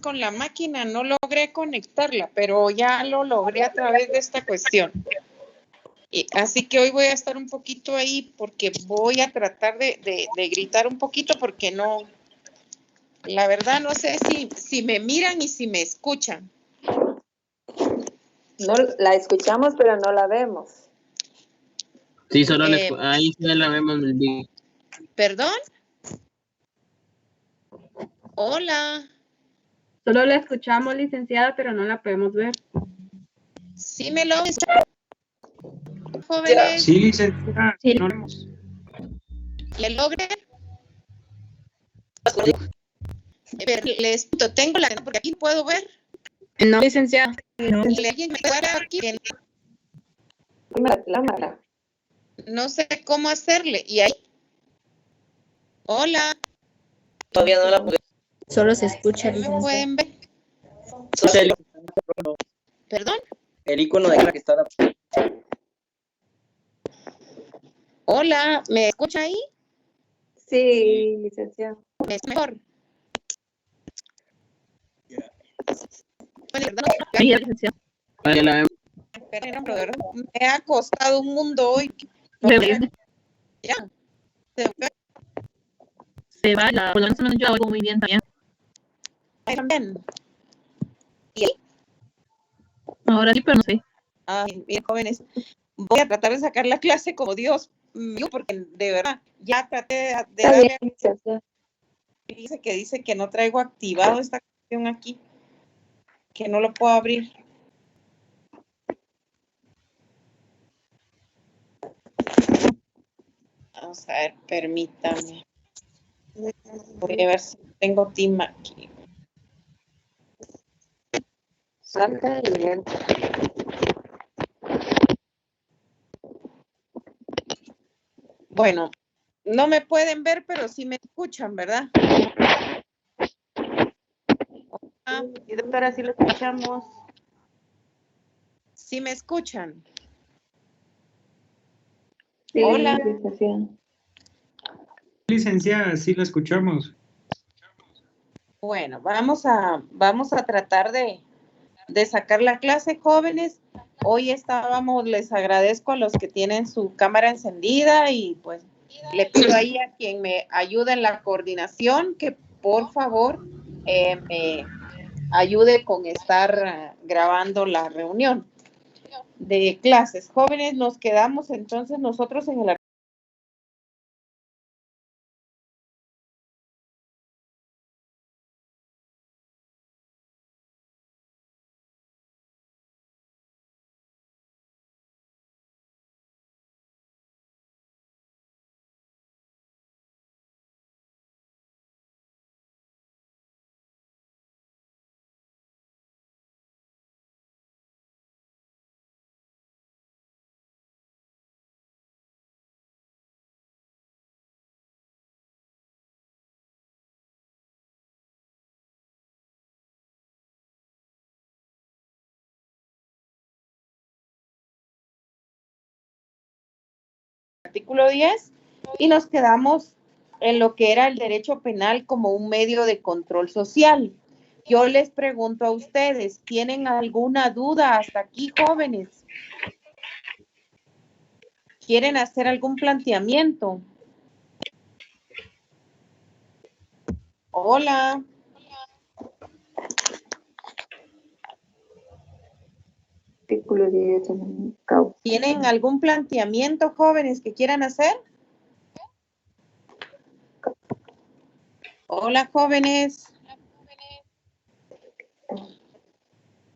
con la máquina, no logré conectarla, pero ya lo logré a través de esta cuestión. Así que hoy voy a estar un poquito ahí porque voy a tratar de gritar un poquito porque no, la verdad no sé si me miran y si me escuchan. No la escuchamos, pero no la vemos. Sí, solo ahí sí la vemos. ¿Perdón? Hola. Solo la escuchamos, licenciada, pero no la podemos ver. Sí me lo escuchan, jóvenes. Sí, licenciada. Sí. No vemos. ¿Le logré? Pero les tengo la porque aquí puedo ver. No, licenciada. No. ¿Alguien me puede dar aquí? La cámara. No sé cómo hacerle. Y ahí. Hola. Todavía no la podemos. Solo se escucha, ¿Me licenciada. pueden ver? ¿Perdón? El icono de la que está. Hola, ¿me escucha ahí? Sí, licenciada. Es mejor. Bueno, perdón, Sí, licenciada. Ahí la vemos. pero de verdad, me ha costado un mundo hoy. Ya. Se va, por lo menos yo la oigo muy bien también. También. ¿Y ahí? Ahora sí, pero no sé. Ay, bien, jóvenes. Voy a tratar de sacar la clase como Dios mío, porque de verdad, ya traté de Está darle. bien, licenciada. Dice que no traigo activado esta cuestión aquí, que no lo puedo abrir. Vamos a ver, permítame. Voy a ver si tengo team aquí. Salta y bien. Bueno, no me pueden ver, pero sí me escuchan, ¿verdad? Sí, doctora, sí lo escuchamos. Sí me escuchan. Sí, Hola. licenciada. Licenciada, sí la escuchamos. Bueno, vamos a tratar de sacar la clase, jóvenes. Hoy les agradezco a los que tienen su cámara encendida y pues le pido ahí a quien me ayude en la coordinación que por favor me ayude con estar grabando la reunión de clases. Jóvenes, nos quedamos entonces nosotros en el artículo 10 y nos quedamos en lo que era el derecho penal como un medio de control social. Yo les pregunto a ustedes, ¿tienen alguna duda hasta aquí, jóvenes? ¿Quieren hacer algún planteamiento? Hola. Artículo 10. Causa. ¿Tienen algún planteamiento, jóvenes, que quieran hacer? Hola, jóvenes.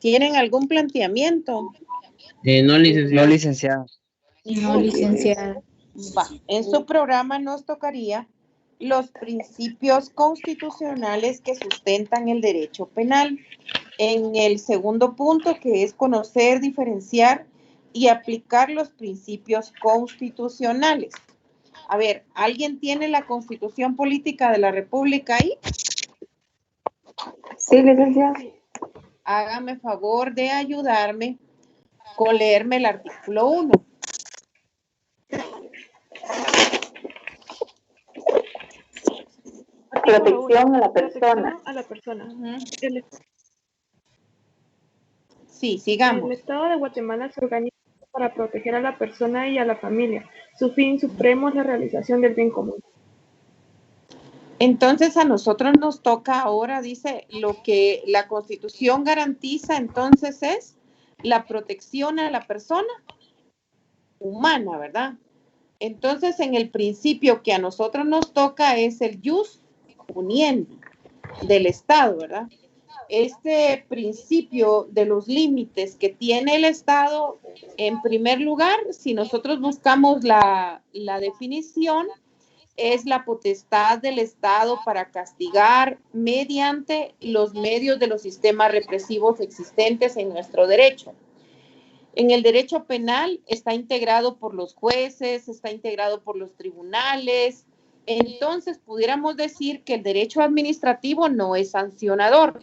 ¿Tienen algún planteamiento? No, licenciada. No, licenciada. No, licenciada. Va, en su programa nos tocaría los principios constitucionales que sustentan el derecho penal. En el segundo punto, que es conocer, diferenciar y aplicar los principios constitucionales. A ver, ¿alguien tiene la Constitución Política de la República ahí? Sí, licenciada. Hágame favor de ayudarme con leerme el artículo 1. protección a la persona. Protección a la persona. Ujú. El, Sí, el sigamos. Estado de Guatemala se organiza para proteger a la persona y a la familia. Su fin supremo es la realización del bien común. Entonces a nosotros nos toca ahora, dice, lo que la Constitución garantiza entonces es la protección a la persona humana, ¿verdad? Entonces en el principio que a nosotros nos toca es el jus puniendi del Estado, ¿verdad? Este principio de los límites que tiene el Estado, en primer lugar, si nosotros buscamos la definición, es la potestad del Estado para castigar mediante los medios de los sistemas represivos existentes en nuestro derecho. En el derecho penal está integrado por los jueces, está integrado por los tribunales. Entonces, pudiéramos decir que el derecho administrativo no es sancionador,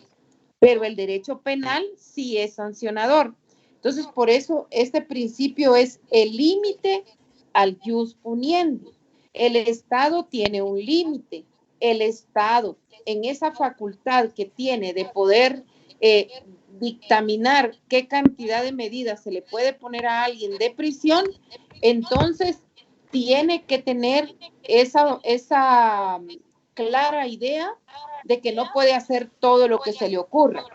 pero el derecho penal sí es sancionador. Entonces, por eso este principio es el límite al jus puniendi. El Estado tiene un límite. El Estado, en esa facultad que tiene de poder dictaminar qué cantidad de medidas se le puede poner a alguien de prisión, entonces tiene que tener esa clara idea de que no puede hacer todo lo que se le ocurra.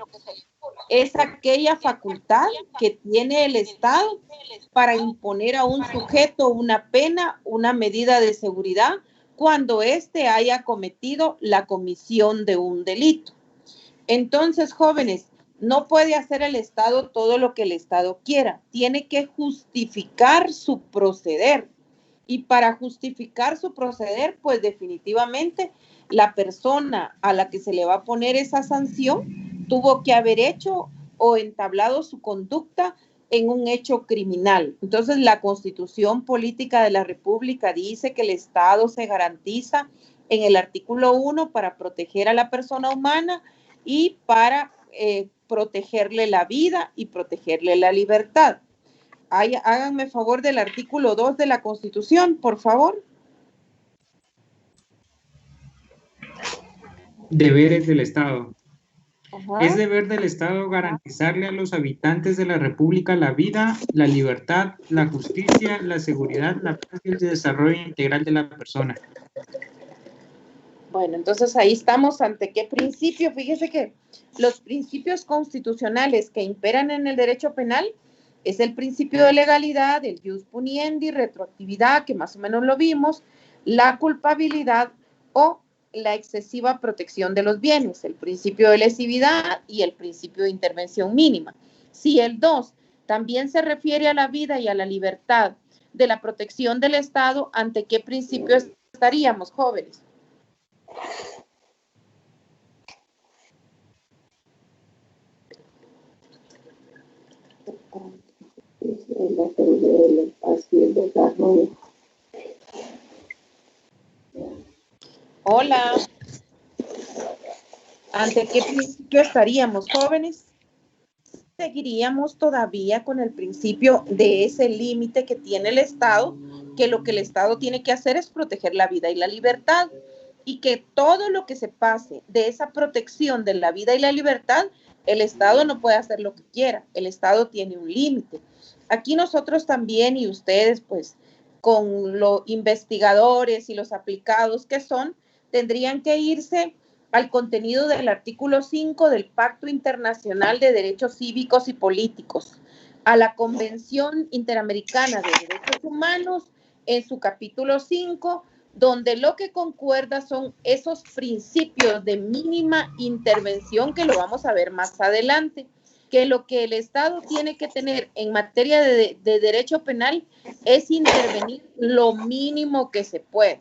Es aquella facultad que tiene el Estado para imponer a un sujeto una pena, una medida de seguridad, cuando éste haya cometido la comisión de un delito. Entonces, jóvenes, no puede hacer el Estado todo lo que el Estado quiera. Tiene que justificar su proceder. Y para justificar su proceder, pues definitivamente la persona a la que se le va a poner esa sanción tuvo que haber hecho o entablado su conducta en un hecho criminal. Entonces, la Constitución Política de la República dice que el Estado se garantiza en el artículo 1 para proteger a la persona humana y para protegerle la vida y protegerle la libertad. Háganme favor del artículo 2 de la Constitución, por favor. Deberes del Estado. Ajá. Es deber del Estado garantizarle a los habitantes de la República la vida, la libertad, la justicia, la seguridad, la paz y el desarrollo integral de la persona. Bueno, entonces ahí estamos ante qué principio. Fíjese que los principios constitucionales que imperan en el derecho penal es el principio de legalidad, el jus puniendi, retroactividad, que más o menos lo vimos, la culpabilidad o la excesiva protección de los bienes, el principio de lesividad y el principio de intervención mínima. Si el 2 también se refiere a la vida y a la libertad de la protección del Estado, ¿ante qué principio estaríamos, jóvenes? La seguridad, la paz y el desarrollo. Hola. ¿Ante qué principio estaríamos, jóvenes? Seguiríamos todavía con el principio de ese límite que tiene el Estado, que lo que el Estado tiene que hacer es proteger la vida y la libertad, y que todo lo que se pase de esa protección de la vida y la libertad, el Estado no puede hacer lo que quiera, el Estado tiene un límite. Aquí nosotros también y ustedes, pues, con los investigadores y los aplicados que son, tendrían que irse al contenido del artículo 5 del Pacto Internacional de Derechos Cívicos y Políticos, a la Convención Interamericana de Derechos Humanos en su capítulo 5, donde lo que concuerda son esos principios de mínima intervención que lo vamos a ver más adelante, que lo que el Estado tiene que tener en materia de derecho penal es intervenir lo mínimo que se puede.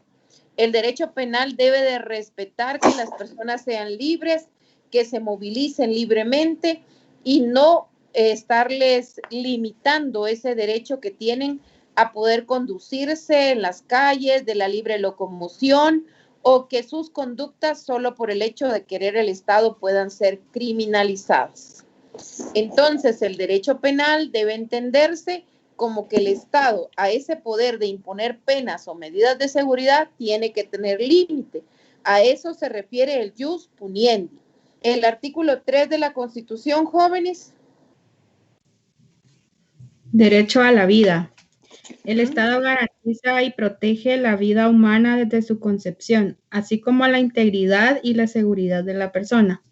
El derecho penal debe de respetar que las personas sean libres, que se movilicen libremente y no estarles limitando ese derecho que tienen a poder conducirse en las calles, de la libre locomoción, o que sus conductas solo por el hecho de querer el Estado puedan ser criminalizadas. Entonces, el derecho penal debe entenderse como que el Estado a ese poder de imponer penas o medidas de seguridad tiene que tener límite, A eso se refiere el jus puniendi. El artículo 3 de la Constitución, jóvenes. Derecho a la vida. El Estado garantiza y protege la vida humana desde su concepción, así como la integridad y la seguridad de la persona.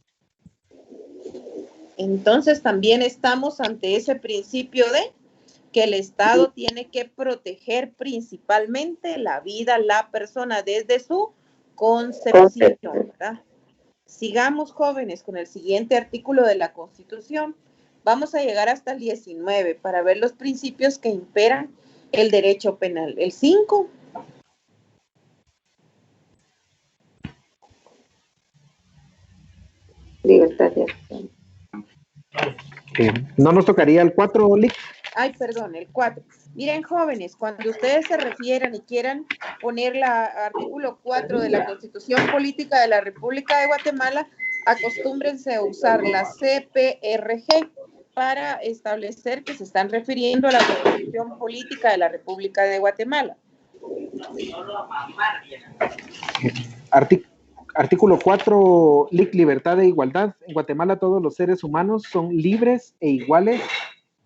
Entonces también estamos ante ese principio de que el Estado tiene que proteger principalmente la vida, la persona desde su concepción, ¿verdad? Sigamos, jóvenes, con el siguiente artículo de la Constitución. Vamos a llegar hasta el 19 para ver los principios que imperan el derecho penal. El 5. Libertad de acción. ¿No nos tocaría el 4, Lick? Ay, perdón, el 4. Miren, jóvenes, cuando ustedes se refieran y quieran poner el artículo 4 de la Constitución Política de la República de Guatemala, acostúmbrense a usar la CPRG para establecer que se están refiriendo a la Constitución Política de la República de Guatemala. Artículo 4, Lick, libertad e igualdad. En Guatemala todos los seres humanos son libres e iguales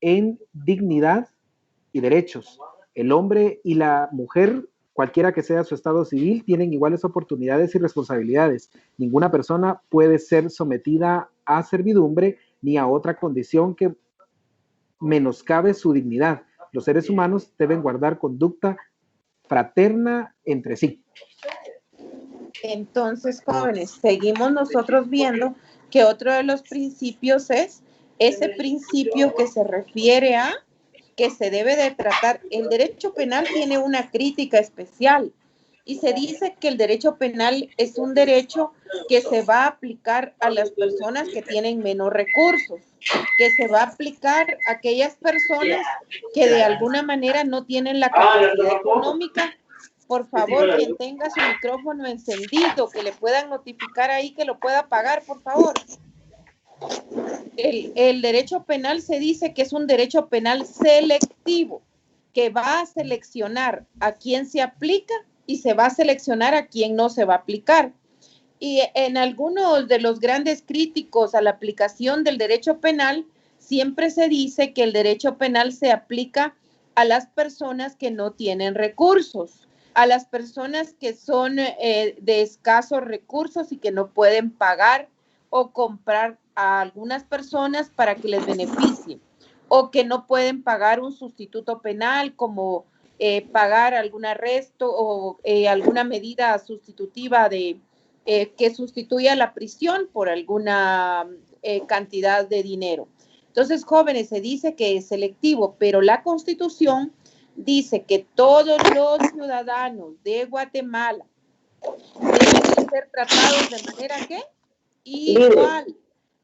en dignidad y derechos. El hombre y la mujer, cualquiera que sea su estado civil, tienen iguales oportunidades y responsabilidades. Ninguna persona puede ser sometida a servidumbre ni a otra condición que menoscabe su dignidad. Los seres humanos deben guardar conducta fraterna entre sí. Entonces, jóvenes, seguimos nosotros viendo que otro de los principios es ese principio que se refiere a que se debe de tratar. El derecho penal tiene una crítica especial y se dice que el derecho penal es un derecho que se va a aplicar a las personas que tienen menos recursos, que se va a aplicar a aquellas personas que de alguna manera no tienen la capacidad económica. Por favor, quien tenga su micrófono encendido, que le puedan notificar ahí que lo pueda apagar, por favor. El derecho penal se dice que es un derecho penal selectivo, que va a seleccionar a quién se aplica y se va a seleccionar a quién no se va a aplicar. Y en algunos de los grandes críticos a la aplicación del derecho penal, siempre se dice que el derecho penal se aplica a las personas que no tienen recursos, a las personas que son de escasos recursos y que no pueden pagar o comprar a algunas personas para que les beneficie, o que no pueden pagar un sustituto penal como pagar algún arresto o alguna medida sustitutiva de que sustituya la prisión por alguna cantidad de dinero. Entonces, jóvenes, se dice que es selectivo, pero la Constitución dice que todos los ciudadanos de Guatemala deben ser tratados de manera ¿qué? Igual,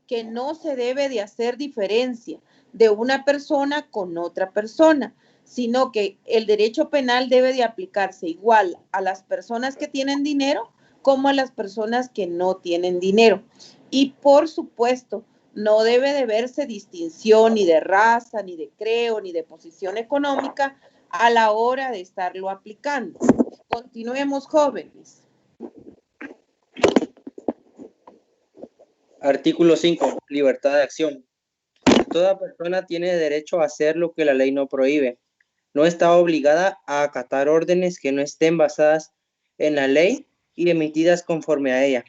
que no se debe de hacer diferencia de una persona con otra persona, sino que el derecho penal debe de aplicarse igual a las personas que tienen dinero como a las personas que no tienen dinero. Y por supuesto, no debe de verse distinción ni de raza, ni de creo, ni de posición económica a la hora de estarlo aplicando. Continuemos, jóvenes. Artículo 5. Libertad de acción. Toda persona tiene derecho a hacer lo que la ley no prohíbe. No está obligada a acatar órdenes que no estén basadas en la ley y emitidas conforme a ella.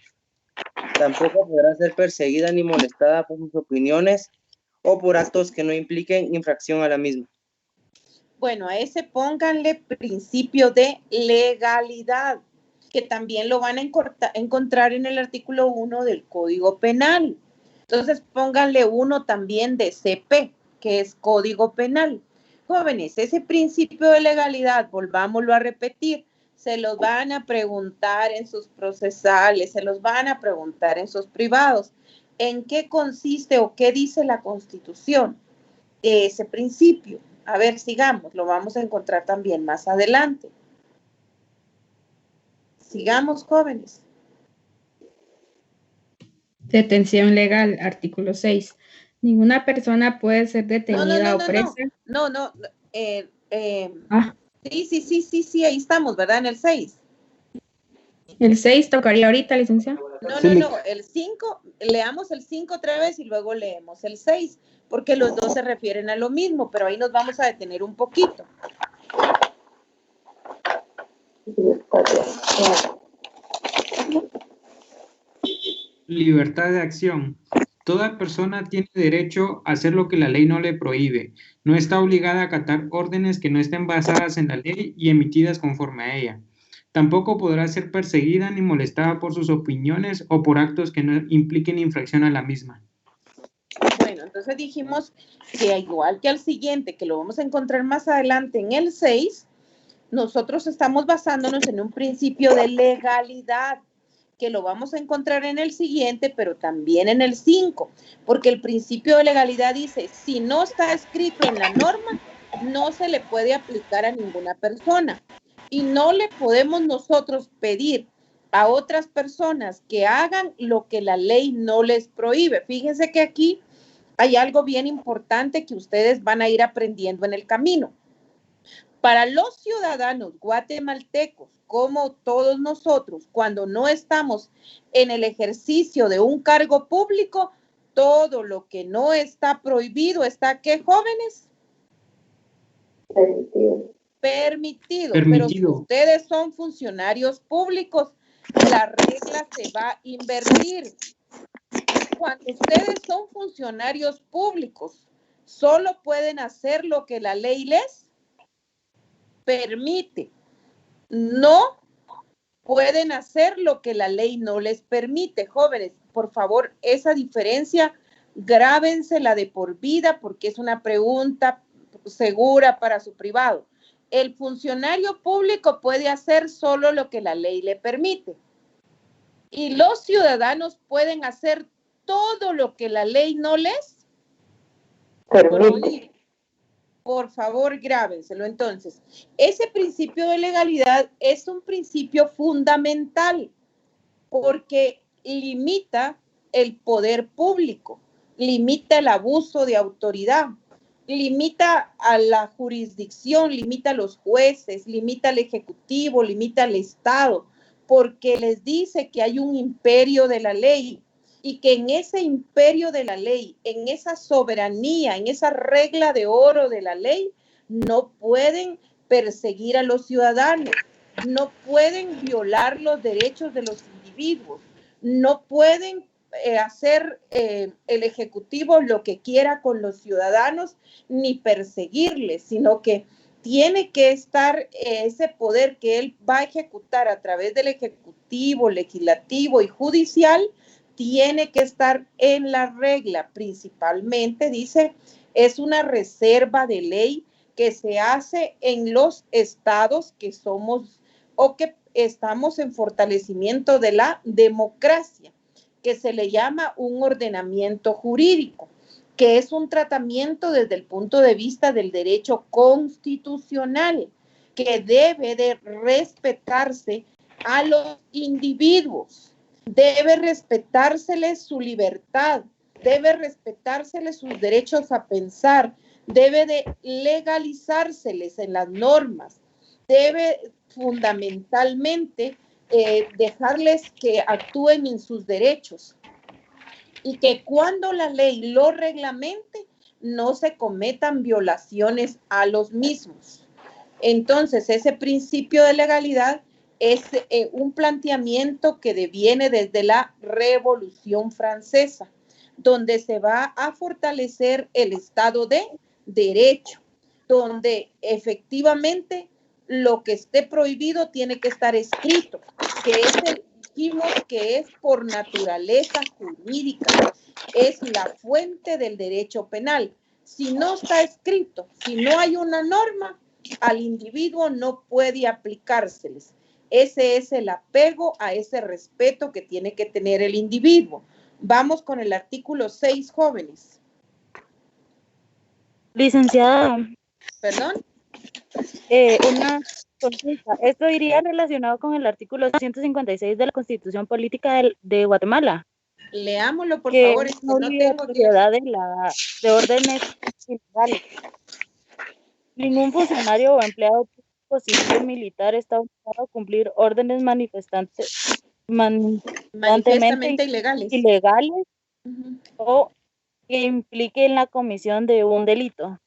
Tampoco podrá ser perseguida ni molestada por sus opiniones o por actos que no impliquen infracción a la misma. Bueno, a ese pónganle principio de legalidad, que también lo van a encontrar en el artículo 1 del Código Penal. Entonces, pónganle uno también de CP, que es Código Penal. Jóvenes, ese principio de legalidad, volvámoslo a repetir, se los van a preguntar en sus procesales, se los van a preguntar en sus privados. ¿En qué consiste o qué dice la Constitución de ese principio? A ver, sigamos, lo vamos a encontrar también más adelante. Sigamos, jóvenes. Detención legal, artículo 6. Ninguna persona puede ser detenida o presa. No. Sí, ahí estamos, ¿verdad? En el 6. El 6 tocaría ahorita, licenciado. No, Sí, no, no, el 5, leamos el 5 otra vez y luego leemos el 6, porque los dos se refieren a lo mismo, pero ahí nos vamos a detener un poquito. Libertad de acción. Libertad de acción. Toda persona tiene derecho a hacer lo que la ley no le prohíbe. No está obligada a acatar órdenes que no estén basadas en la ley y emitidas conforme a ella. Tampoco podrá ser perseguida ni molestada por sus opiniones o por actos que no impliquen infracción a la misma. Bueno, entonces dijimos que igual que al siguiente, que lo vamos a encontrar más adelante en el 6, nosotros estamos basándonos en un principio de legalidad, que lo vamos a encontrar en el siguiente, pero también en el 5, porque el principio de legalidad dice, si no está escrito en la norma, no se le puede aplicar a ninguna persona. Y no le podemos nosotros pedir a otras personas que hagan lo que la ley no les prohíbe. Fíjense que aquí hay algo bien importante que ustedes van a ir aprendiendo en el camino. Para los ciudadanos guatemaltecos, como todos nosotros, cuando no estamos en el ejercicio de un cargo público, todo lo que no está prohibido está, ¿qué, jóvenes? Permitido. Permitido. Pero si Permitido. ustedes son funcionarios públicos, la regla se va a invertir. Cuando ustedes son funcionarios públicos, solo pueden hacer lo que la ley les permite. No pueden hacer lo que la ley no les permite. Jóvenes, por favor, esa diferencia grábensela de por vida porque es una pregunta segura para su privado. El funcionario público puede hacer solo lo que la ley le permite. Y los ciudadanos pueden hacer todo lo que la ley no les Permite. Por favor, grábenselo. Entonces, ese principio de legalidad es un principio fundamental porque limita el poder público, limita el abuso de autoridad, limita a la jurisdicción, limita a los jueces, limita al ejecutivo, limita al Estado, porque les dice que hay un imperio de la ley y que en ese imperio de la ley, en esa soberanía, en esa regla de oro de la ley, no pueden perseguir a los ciudadanos, no pueden violar los derechos de los individuos, no pueden hacer el ejecutivo lo que quiera con los ciudadanos ni perseguirles, sino que tiene que estar ese poder que él va a ejecutar a través del ejecutivo, legislativo y judicial, tiene que estar en la regla. Principalmente, dice, es una reserva de ley que se hace en los estados que somos o que estamos en fortalecimiento de la democracia, que se le llama un ordenamiento jurídico, que es un tratamiento desde el punto de vista del derecho constitucional, que debe de respetarse a los individuos, debe respetárseles su libertad, debe respetárseles sus derechos a pensar, debe de legalizárseles en las normas, debe fundamentalmente dejarles que actúen en sus derechos y que cuando la ley lo reglamente no se cometan violaciones a los mismos. Entonces, ese principio de legalidad es un planteamiento que deviene desde la Revolución Francesa, donde se va a fortalecer el Estado de Derecho, donde efectivamente lo que esté prohibido tiene que estar escrito, que dijimos que es por naturaleza jurídica, es la fuente del derecho penal. Si no está escrito, si no hay una norma, al individuo no puede aplicárseles. Ese es el apego a ese respeto que tiene que tener el individuo. Vamos con el artículo 6, jóvenes. Licenciada, ¿Perdón? una consulta. Esto iría relacionado con el artículo 156 de la Constitución Política de Guatemala. Leámoslo, por que favor. es no libre propiedad de órdenes ilegales. Ningún funcionario o empleado público disposición militar está obligado a cumplir órdenes Manifestamente ilegales. ilegales Ujú. o que impliquen la comisión de un delito.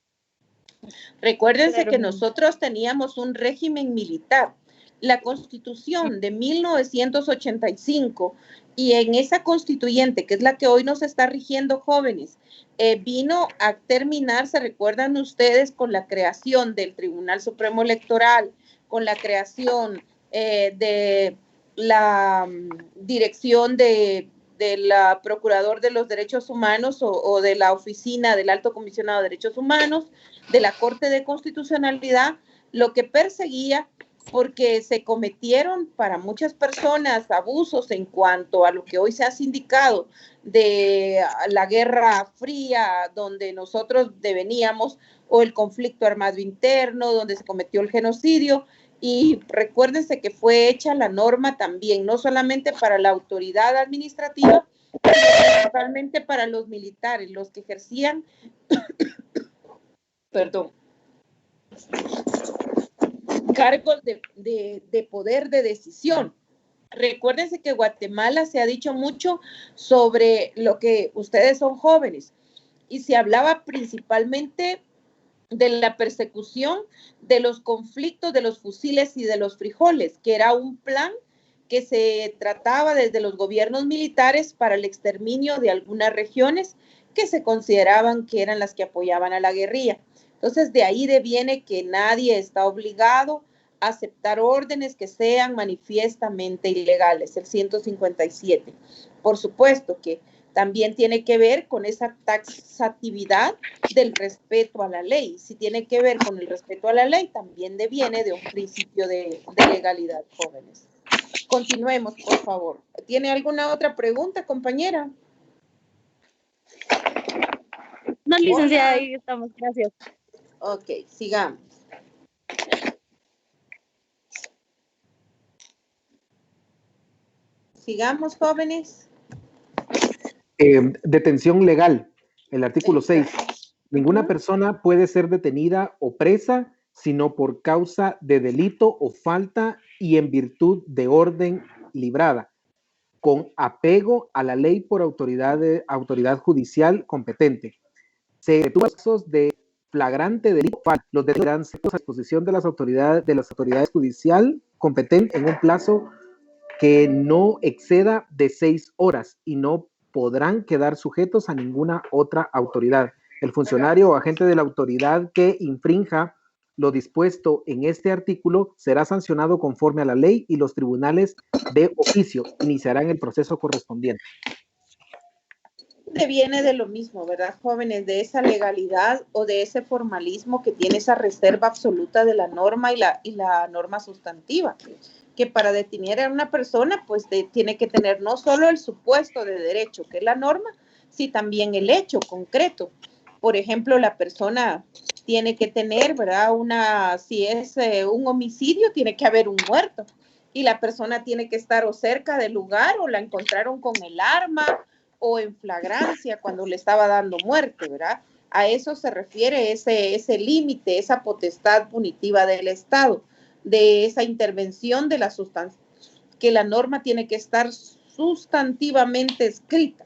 Recuérdense que Pero- nosotros teníamos un régimen militar. La Constitución de 1985 y en esa constituyente, que es la que hoy nos está rigiendo, jóvenes, vino a terminar, se recuerdan ustedes, con la creación del Tribunal Supremo Electoral, con la creación de la dirección de la Procurador de los Derechos Humanos o de la Oficina del Alto Comisionado de Derechos Humanos, de la Corte de Constitucionalidad, lo que perseguía, porque se cometieron para muchas personas abusos en cuanto a lo que hoy se ha sindicado de la Guerra Fría, donde nosotros deveníamos, o el conflicto armado interno, donde se cometió el genocidio. Y recuérdense que fue hecha la norma también, no solamente para la autoridad administrativa, sino principalmente para los militares, los que ejercían perdón, cargos de poder de decisión. Recuérdense que Guatemala se ha dicho mucho sobre lo que ustedes son jóvenes y se hablaba principalmente de la persecución de los conflictos de los fusiles y de los frijoles, que era un plan que se trataba desde los gobiernos militares para el exterminio de algunas regiones que se consideraban que eran las que apoyaban a la guerrilla. Entonces, de ahí deviene que nadie está obligado a aceptar órdenes que sean manifiestamente ilegales, el 157. Por supuesto que también tiene que ver con esa taxatividad del respeto a la ley. Si tiene que ver con el respeto a la ley, también deviene de un principio de legalidad, jóvenes. Continuemos, por favor. ¿Tiene alguna otra pregunta, compañera? No, licenciada, ahí estamos, gracias. Ok, sigamos. Sigamos, jóvenes. Detención legal, el artículo 6. Ninguna persona puede ser detenida o presa sino por causa de delito o falta y en virtud de orden librada, con apego a la ley por autoridad judicial competente. Se efectúan casos de flagrante delito, los delitos serán puestos a disposición de las autoridades judicial competentes en un plazo que no exceda de 6 horas y no podrán quedar sujetos a ninguna otra autoridad. El funcionario o agente de la autoridad que infrinja lo dispuesto en este artículo será sancionado conforme a la ley y los tribunales de oficio iniciarán el proceso correspondiente. Viene de lo mismo, ¿verdad, jóvenes? De esa legalidad o de ese formalismo que tiene esa reserva absoluta de la norma y la norma sustantiva, que para detener a una persona, pues tiene que tener no solo el supuesto de derecho, que es la norma, sino también el hecho concreto. Por ejemplo, la persona tiene que tener, ¿verdad? Si es un homicidio, tiene que haber un muerto. Y la persona tiene que estar o cerca del lugar o la encontraron con el arma o en flagrancia cuando le estaba dando muerte, ¿verdad? A eso se refiere ese límite, esa potestad punitiva del Estado, de esa intervención de la sustancia, que la norma tiene que estar sustantivamente escrita,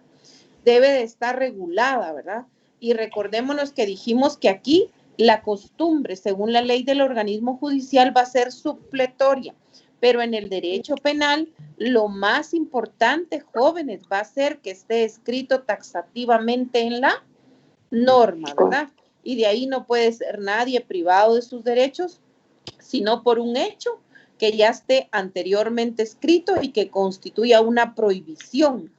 debe de estar regulada, ¿verdad? Y recordémonos que dijimos que aquí la costumbre, según la ley del organismo judicial, va a ser supletoria, pero en el derecho penal, lo más importante, jóvenes, va a ser que esté escrito taxativamente en la norma, ¿verdad? Y de ahí no puede ser nadie privado de sus derechos, sino por un hecho que ya esté anteriormente escrito y que constituya una prohibición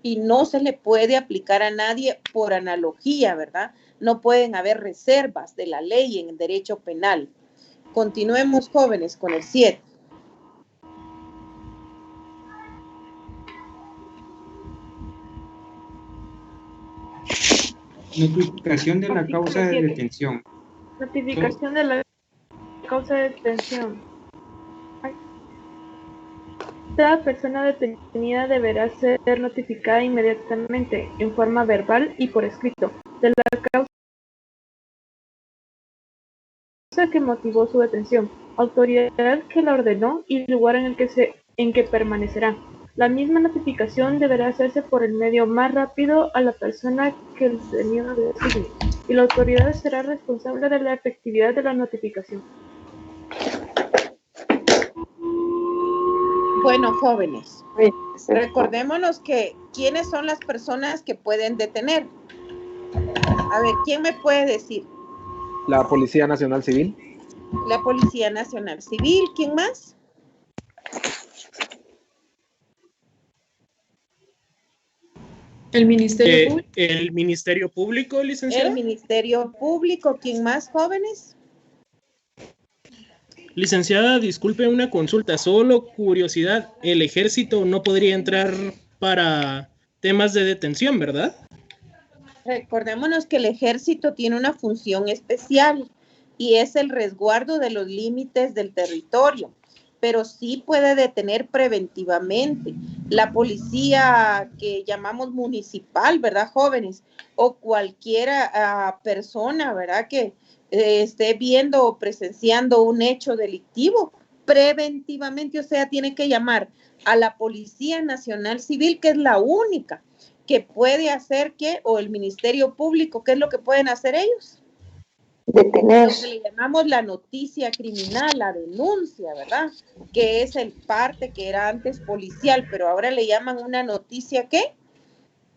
y no se le puede aplicar a nadie por analogía, ¿verdad? No pueden haber reservas de la ley en el derecho penal. Continuemos, jóvenes, con el 7. Notificación de la causa de detención. Notificación de la causa de detención. Toda persona detenida deberá ser notificada inmediatamente, en forma verbal y por escrito, de la causa que motivó su detención, autoridad que la ordenó y lugar en que permanecerá. La misma notificación deberá hacerse por el medio más rápido a la persona que el detenido le designe, y la autoridad será responsable de la efectividad de la notificación. Bueno, jóvenes, recordémonos que ¿quiénes son las personas que pueden detener? A ver, ¿quién me puede decir? La Policía Nacional Civil. La Policía Nacional Civil. ¿Quién más? El Ministerio Público. El Ministerio Público, licenciada. El Ministerio Público. ¿Quién más, jóvenes? Licenciada, disculpe una consulta, solo curiosidad, el ejército no podría entrar para temas de detención, ¿verdad? Recordémonos que el ejército tiene una función especial y es el resguardo de los límites del territorio, pero sí puede detener preventivamente. La policía que llamamos municipal, ¿verdad, jóvenes? O cualquier persona, ¿verdad? Que esté viendo o presenciando un hecho delictivo, preventivamente, o sea, tiene que llamar a la Policía Nacional Civil, que es la única que puede hacer o el Ministerio Público, ¿qué es lo que pueden hacer ellos? Detener. Lo que le llamamos la noticia criminal, la denuncia, ¿verdad? Que es el parte que era antes policial, pero ahora le llaman una noticia, ¿qué?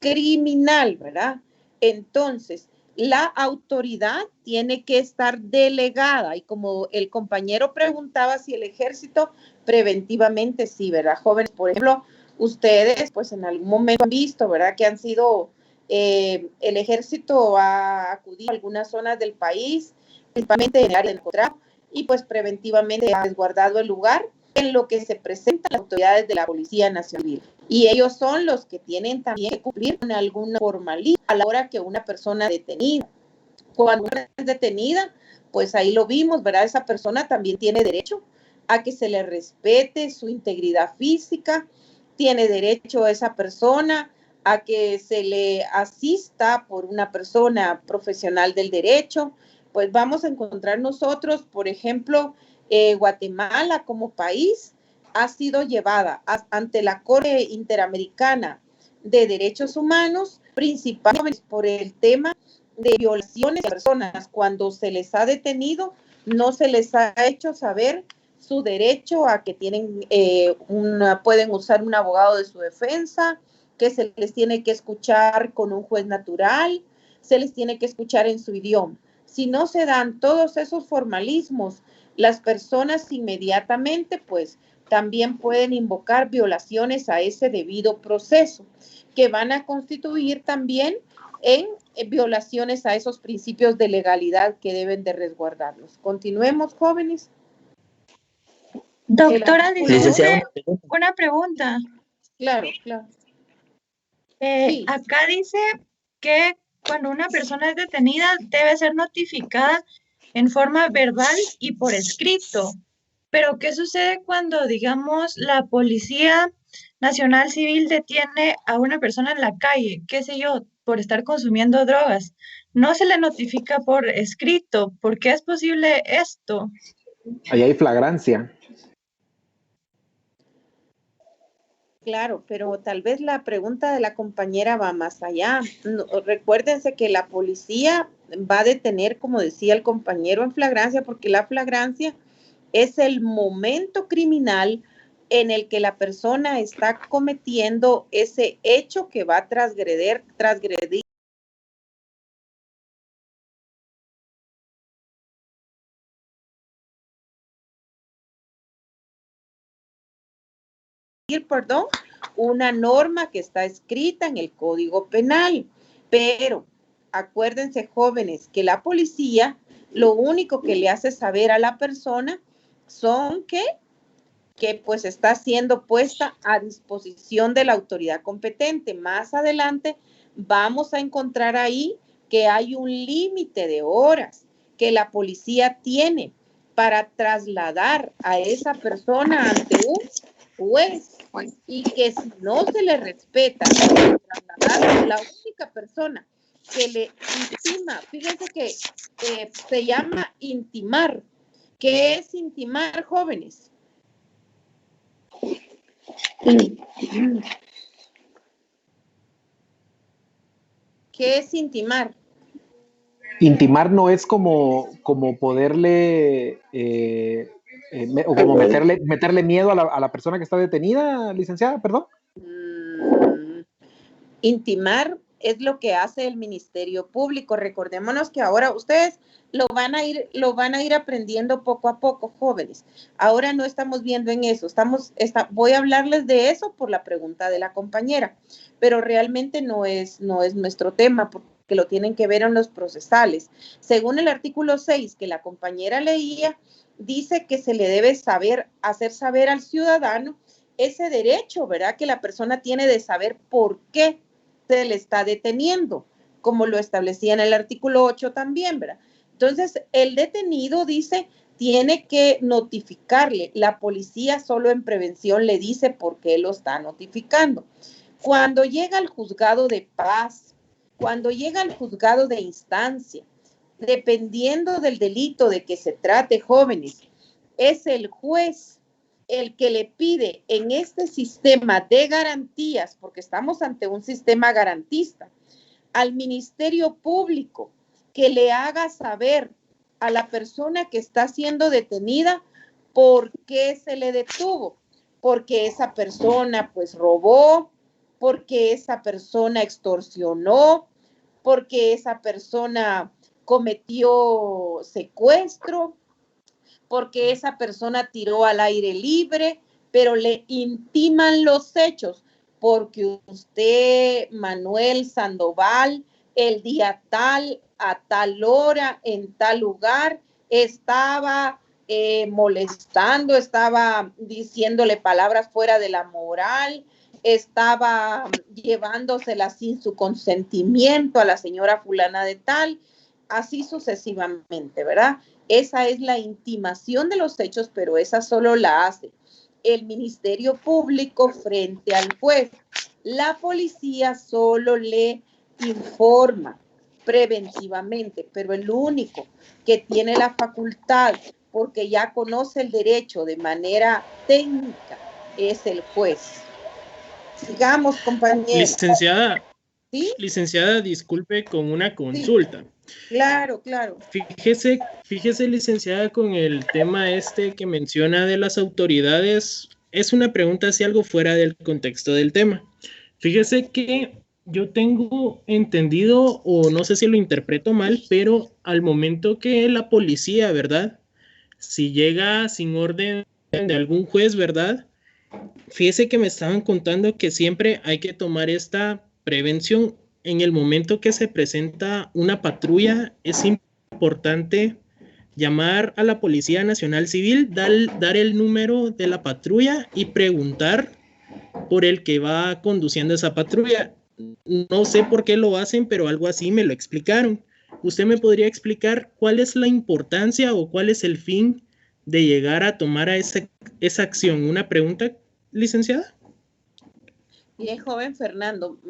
Criminal, ¿verdad? Entonces, la autoridad tiene que estar delegada y como el compañero preguntaba si el ejército preventivamente sí, ¿verdad? Jóvenes, por ejemplo, ustedes pues en algún momento han visto, ¿verdad? Que han sido, el ejército ha acudido a algunas zonas del país, principalmente en el área del narcotráfico, y pues preventivamente ha resguardado el lugar en lo que se presentan las autoridades de la Policía Nacional. Y ellos son los que tienen también que cumplir con algún formalismo a la hora que una persona es detenida. Cuando una es detenida, pues ahí lo vimos, ¿verdad? Esa persona también tiene derecho a que se le respete su integridad física, tiene derecho a esa persona a que se le asista por una persona profesional del derecho. Pues vamos a encontrar nosotros, por ejemplo, Guatemala como país ha sido llevada ante la Corte Interamericana de Derechos Humanos, principalmente por el tema de violaciones de personas. Cuando se les ha detenido, no se les ha hecho saber su derecho a que tienen pueden usar un abogado de su defensa, que se les tiene que escuchar con un juez natural, se les tiene que escuchar en su idioma. Si no se dan todos esos formalismos, las personas inmediatamente pues también pueden invocar violaciones a ese debido proceso, que van a constituir también en violaciones a esos principios de legalidad que deben de resguardarlos. Continuemos, jóvenes. Doctora, disculpe, una pregunta. Claro, claro. Sí. Acá dice que cuando una persona es detenida debe ser notificada en forma verbal y por escrito. Pero, ¿qué sucede cuando, digamos, la Policía Nacional Civil detiene a una persona en la calle, qué sé yo, por estar consumiendo drogas? No se le notifica por escrito. ¿Por qué es posible esto? Ahí hay flagrancia. Claro, pero tal vez la pregunta de la compañera va más allá. No, recuérdense que la policía va a detener, como decía el compañero, en flagrancia, porque la flagrancia es el momento criminal en el que la persona está cometiendo ese hecho que va a transgredir una norma que está escrita en el Código Penal. Pero acuérdense, jóvenes, que la policía lo único que le hace saber a la persona son que pues está siendo puesta a disposición de la autoridad competente. Más adelante vamos a encontrar ahí que hay un límite de horas que la policía tiene para trasladar a esa persona ante un juez, y que si no se le respeta, la única persona que le intima. Fíjense que se llama intimar. ¿Qué es intimar, jóvenes? ¿Qué es intimar? Intimar no es como poderle o como meterle miedo a la persona que está detenida, licenciada, perdón. Intimar es lo que hace el Ministerio Público. Recordémonos que ahora ustedes lo van a ir aprendiendo poco a poco, jóvenes. Ahora no estamos viendo en eso. Voy a hablarles de eso por la pregunta de la compañera, pero realmente no es nuestro tema, porque lo tienen que ver en los procesales. Según el artículo 6 que la compañera leía, dice que se le debe hacer saber al ciudadano ese derecho, ¿verdad?, que la persona tiene de saber por qué se le está deteniendo, como lo establecía en el artículo 8 también, ¿verdad? Entonces, el detenido dice, tiene que notificarle. La policía solo en prevención le dice por qué lo está notificando. Cuando llega al juzgado de paz, cuando llega al juzgado de instancia, dependiendo del delito de que se trate, jóvenes, es el juez el que le pide en este sistema de garantías, porque estamos ante un sistema garantista, al Ministerio Público que le haga saber a la persona que está siendo detenida por qué se le detuvo, porque esa persona pues robó, porque esa persona extorsionó, porque esa persona cometió secuestro, porque esa persona tiró al aire libre, pero le intiman los hechos, porque usted, Manuel Sandoval, el día tal, a tal hora, en tal lugar, estaba molestando, estaba diciéndole palabras fuera de la moral, estaba llevándosela sin su consentimiento a la señora fulana de tal, así sucesivamente, ¿verdad? Esa es la intimación de los hechos, pero esa solo la hace el Ministerio Público frente al juez. La policía solo le informa preventivamente, pero el único que tiene la facultad, porque ya conoce el derecho de manera técnica, es el juez. Sigamos, compañeros. Licenciada, ¿sí? Licenciada, disculpe con una consulta. Sí. Claro, claro. Fíjese, licenciada, con el tema que menciona de las autoridades, es una pregunta así algo fuera del contexto del tema. Fíjese que yo tengo entendido, o no sé si lo interpreto mal, pero al momento que la policía, ¿verdad?, si llega sin orden de algún juez, ¿verdad?, fíjese que me estaban contando que siempre hay que tomar esta prevención. En el momento que se presenta una patrulla, es importante llamar a la Policía Nacional Civil, dar el número de la patrulla y preguntar por el que va conduciendo esa patrulla. No sé por qué lo hacen, pero algo así me lo explicaron. ¿Usted me podría explicar cuál es la importancia o cuál es el fin de llegar a tomar esa acción? Una pregunta, licenciada. Bien, joven Fernando,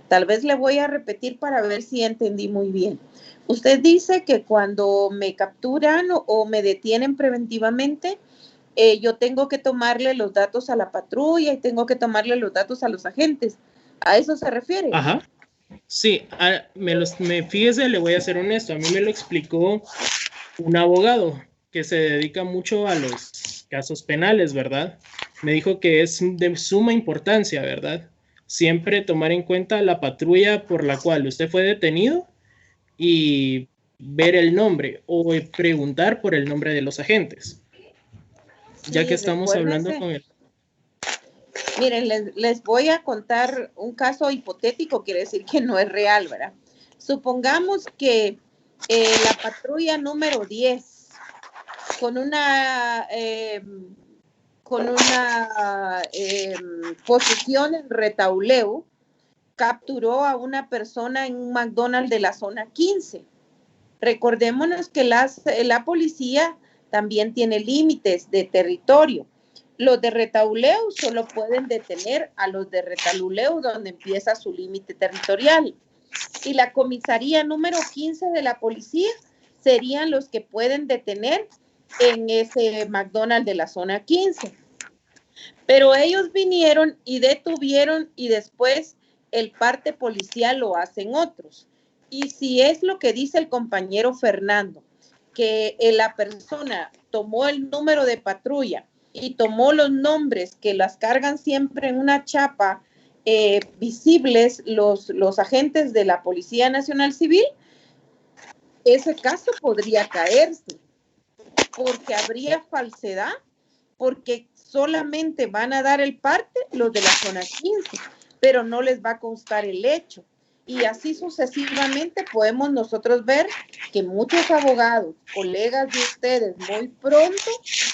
tal vez le voy a repetir para ver si entendí muy bien. Usted dice que cuando me capturan o me detienen preventivamente, yo tengo que tomarle los datos a la patrulla y tengo que tomarle los datos a los agentes. ¿A eso se refiere? Ajá. Sí, fíjese, le voy a ser honesto, a mí me lo explicó un abogado que se dedica mucho a los casos penales, ¿verdad? Me dijo que es de suma importancia, ¿verdad?, siempre tomar en cuenta la patrulla por la cual usted fue detenido y ver el nombre o preguntar por el nombre de los agentes. Sí, ya que estamos hablando con él. Miren, les voy a contar un caso hipotético, quiere decir que no es real, ¿verdad? Supongamos que la patrulla número 10, con una posición en Retauleu, capturó a una persona en un McDonald's de la zona 15. Recordémonos que la policía también tiene límites de territorio. Los de Retauleu solo pueden detener a los de Retauleu donde empieza su límite territorial. y la comisaría número 15 de la policía serían los que pueden detener en ese McDonald's de la zona 15. Pero ellos vinieron y detuvieron y después el parte policial lo hacen otros. Y si es lo que dice el compañero Fernando, que la persona tomó el número de patrulla y tomó los nombres que las cargan siempre en una chapa visibles los agentes de la Policía Nacional Civil, ese caso podría caerse porque habría falsedad, porque solamente van a dar el parte los de la zona 15, pero no les va a constar el hecho. Y así sucesivamente podemos nosotros ver que muchos abogados, colegas de ustedes muy pronto,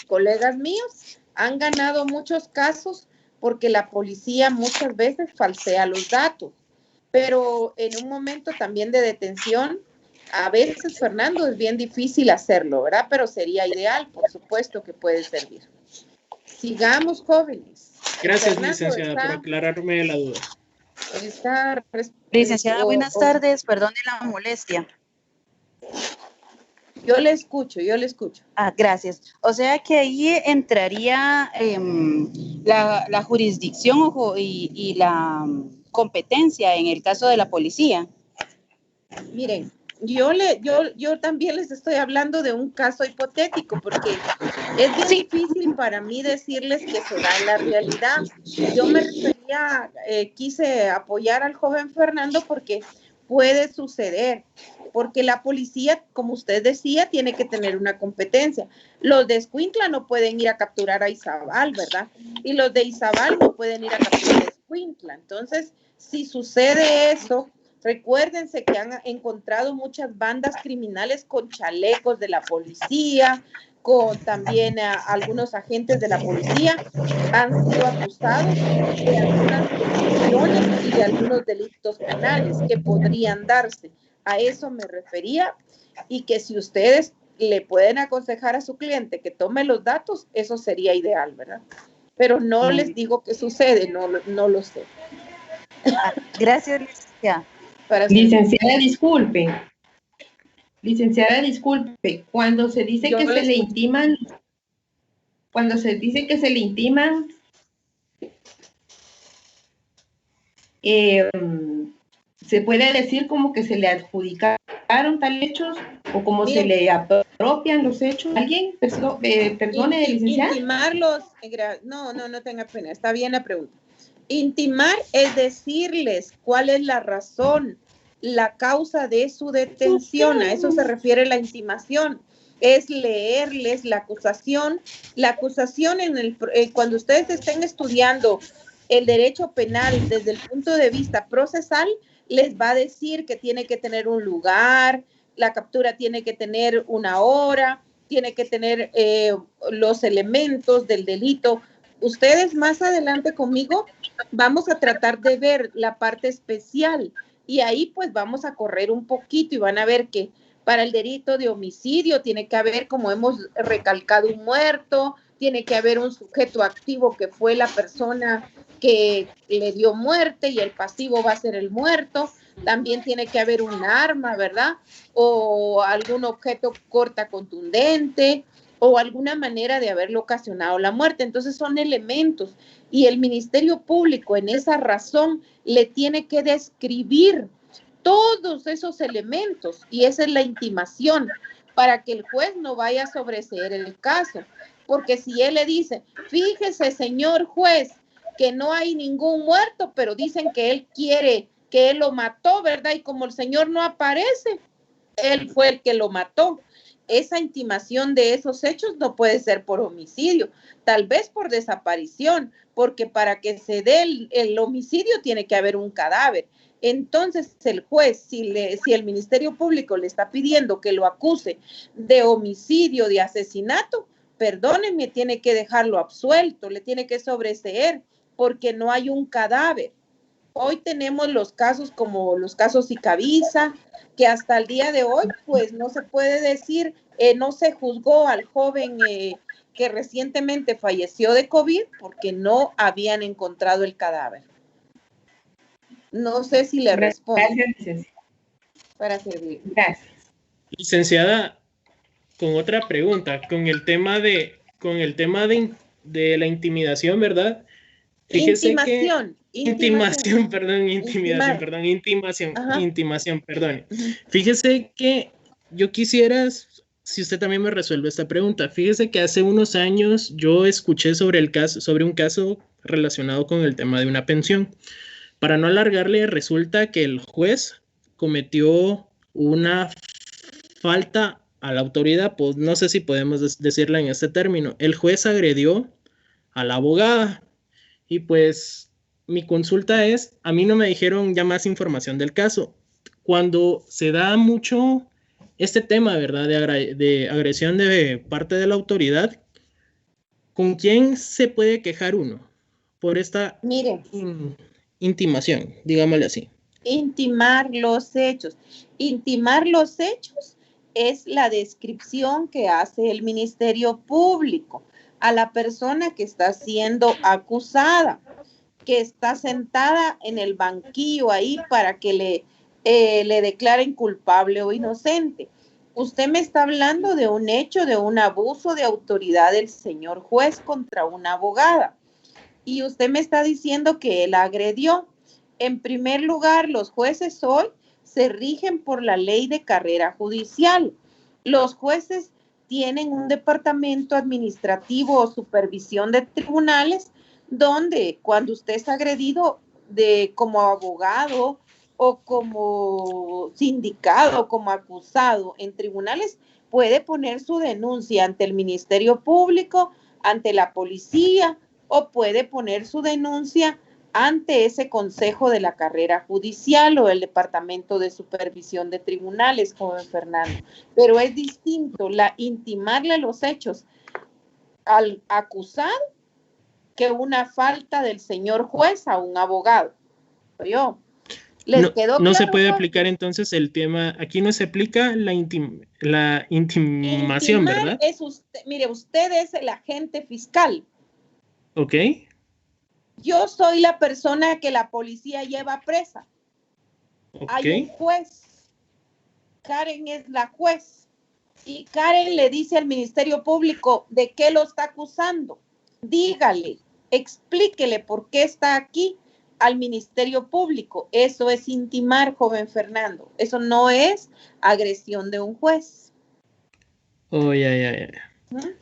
colegas míos, han ganado muchos casos porque la policía muchas veces falsea los datos. Pero en un momento también de detención, a veces, Fernando, es bien difícil hacerlo, ¿verdad? Pero sería ideal, por supuesto que puede servir. Sigamos, jóvenes. Gracias, Fernando, licenciada, por aclararme la duda. Licenciada, buenas tardes, perdone la molestia. Yo le escucho, yo le escucho. Ah, gracias. O sea que ahí entraría la jurisdicción y la competencia en el caso de la policía. Miren, yo también les estoy hablando de un caso hipotético porque es bien difícil para mí decirles que se da en la realidad. Yo me refería, quise apoyar al joven Fernando porque puede suceder, porque la policía, como usted decía, tiene que tener una competencia. Los de Escuintla no pueden ir a capturar a Izabal, ¿verdad? Y los de Izabal no pueden ir a capturar a Escuintla. Entonces, si sucede eso, recuérdense que han encontrado muchas bandas criminales con chalecos de la policía, con también algunos agentes de la policía han sido acusados de algunas corrupciones y de algunos delitos penales que podrían darse. A eso me refería, y que si ustedes le pueden aconsejar a su cliente que tome los datos, eso sería ideal, ¿verdad? Pero no les digo qué sucede, no lo sé. Gracias, licenciada. Licenciada, disculpe. Licenciada, disculpe. Cuando se dice que se le intiman, ¿se puede decir como que se le adjudicaron tal hechos o como se le apropian los hechos? ¿Alguien? Perdone, licenciada. Intimarlos, no tenga pena, está bien la pregunta. Intimar es decirles cuál es la razón, la causa de su detención, a eso se refiere la intimación. Es leerles la acusación. La acusación cuando ustedes estén estudiando el derecho penal desde el punto de vista procesal, les va a decir que tiene que tener un lugar, la captura tiene que tener una hora, tiene que tener los elementos del delito. Ustedes más adelante conmigo vamos a tratar de ver la parte especial y ahí pues vamos a correr un poquito y van a ver que para el delito de homicidio tiene que haber, como hemos recalcado, un muerto, tiene que haber un sujeto activo que fue la persona que le dio muerte y el pasivo va a ser el muerto. También tiene que haber un arma, ¿verdad? O algún objeto corta contundente o alguna manera de haberlo ocasionado la muerte. Entonces son elementos y el Ministerio Público en esa razón le tiene que describir todos esos elementos y esa es la intimación para que el juez no vaya a sobreseer el caso. Porque si él le dice, fíjese, señor juez, que no hay ningún muerto, pero dicen que él quiere, que él lo mató, ¿verdad? Y como el señor no aparece, él fue el que lo mató. Esa intimación de esos hechos no puede ser por homicidio, tal vez por desaparición, porque para que se dé el homicidio tiene que haber un cadáver. Entonces el juez, si el Ministerio Público le está pidiendo que lo acuse de homicidio, de asesinato, perdónenme, tiene que dejarlo absuelto, le tiene que sobreseer, porque no hay un cadáver. Hoy tenemos los casos como los casos Icaviza, que hasta el día de hoy, pues no se puede decir, no se juzgó al joven que recientemente falleció de COVID porque no habían encontrado el cadáver. No sé si le respondo. Gracias, licenciada. Para servir. Gracias. Licenciada, con otra pregunta, con el tema de la intimidación, ¿verdad? Fíjese Intimación. Intimación, perdón. Fíjese que yo quisiera, si usted también me resuelve esta pregunta, fíjese que hace unos años yo escuché sobre un caso relacionado con el tema de una pensión. Para no alargarle, resulta que el juez cometió una falta a la autoridad, pues no sé si podemos decirla en este término. El juez agredió a la abogada y pues mi consulta es, a mí no me dijeron ya más información del caso. Cuando se da mucho este tema, ¿verdad? De agresión de parte de la autoridad, ¿con quién se puede quejar uno por esta intimación, digámosle así? Intimar los hechos. Intimar los hechos es la descripción que hace el Ministerio Público a la persona que está siendo acusada, que está sentada en el banquillo ahí para que le declaren culpable o inocente. Usted me está hablando de un hecho, de un abuso de autoridad del señor juez contra una abogada. Y usted me está diciendo que él agredió. En primer lugar, los jueces hoy se rigen por la ley de carrera judicial. Los jueces tienen un departamento administrativo o supervisión de tribunales donde cuando usted es agredido como abogado o como sindicado, como acusado en tribunales, puede poner su denuncia ante el Ministerio Público, ante la policía, o puede poner su denuncia ante ese consejo de la carrera judicial o el departamento de supervisión de tribunales, joven Fernando. Pero es distinto intimarle los hechos al acusado que una falta del señor juez a un abogado. ¿Les quedó claro? No se puede aplicar entonces el tema, aquí no se aplica la intimación, ¿verdad? Es usted, mire, usted es el agente fiscal. Ok. Yo soy la persona que la policía lleva presa. Okay. Hay un juez. Karen es la juez. Y Karen le dice al Ministerio Público de qué lo está acusando. Dígale, explíquele por qué está aquí al Ministerio Público. Eso es intimar, joven Fernando. Eso no es agresión de un juez. Oh, ya.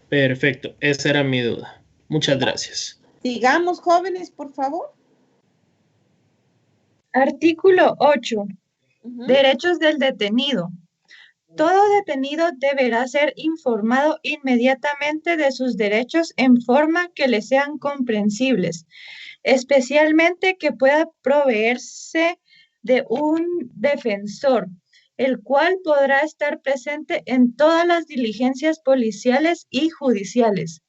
Perfecto, esa era mi duda. Muchas gracias. Sigamos, jóvenes, por favor. Artículo 8. Derechos del detenido. Todo detenido deberá ser informado inmediatamente de sus derechos en forma que le sean comprensibles, especialmente que pueda proveerse de un defensor, el cual podrá estar presente en todas las diligencias policiales y judiciales.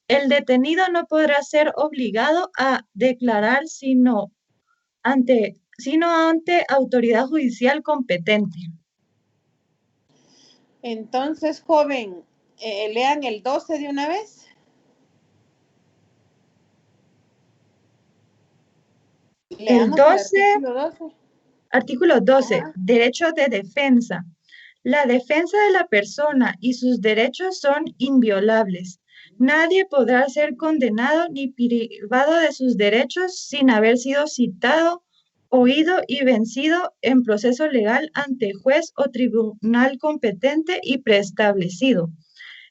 El detenido no podrá ser obligado a declarar sino ante autoridad judicial competente. Entonces, joven, lean el 12 de una vez. Leamos el 12. Artículo 12. Derecho de defensa. La defensa de la persona y sus derechos son inviolables. Nadie podrá ser condenado ni privado de sus derechos sin haber sido citado, oído y vencido en proceso legal ante juez o tribunal competente y preestablecido.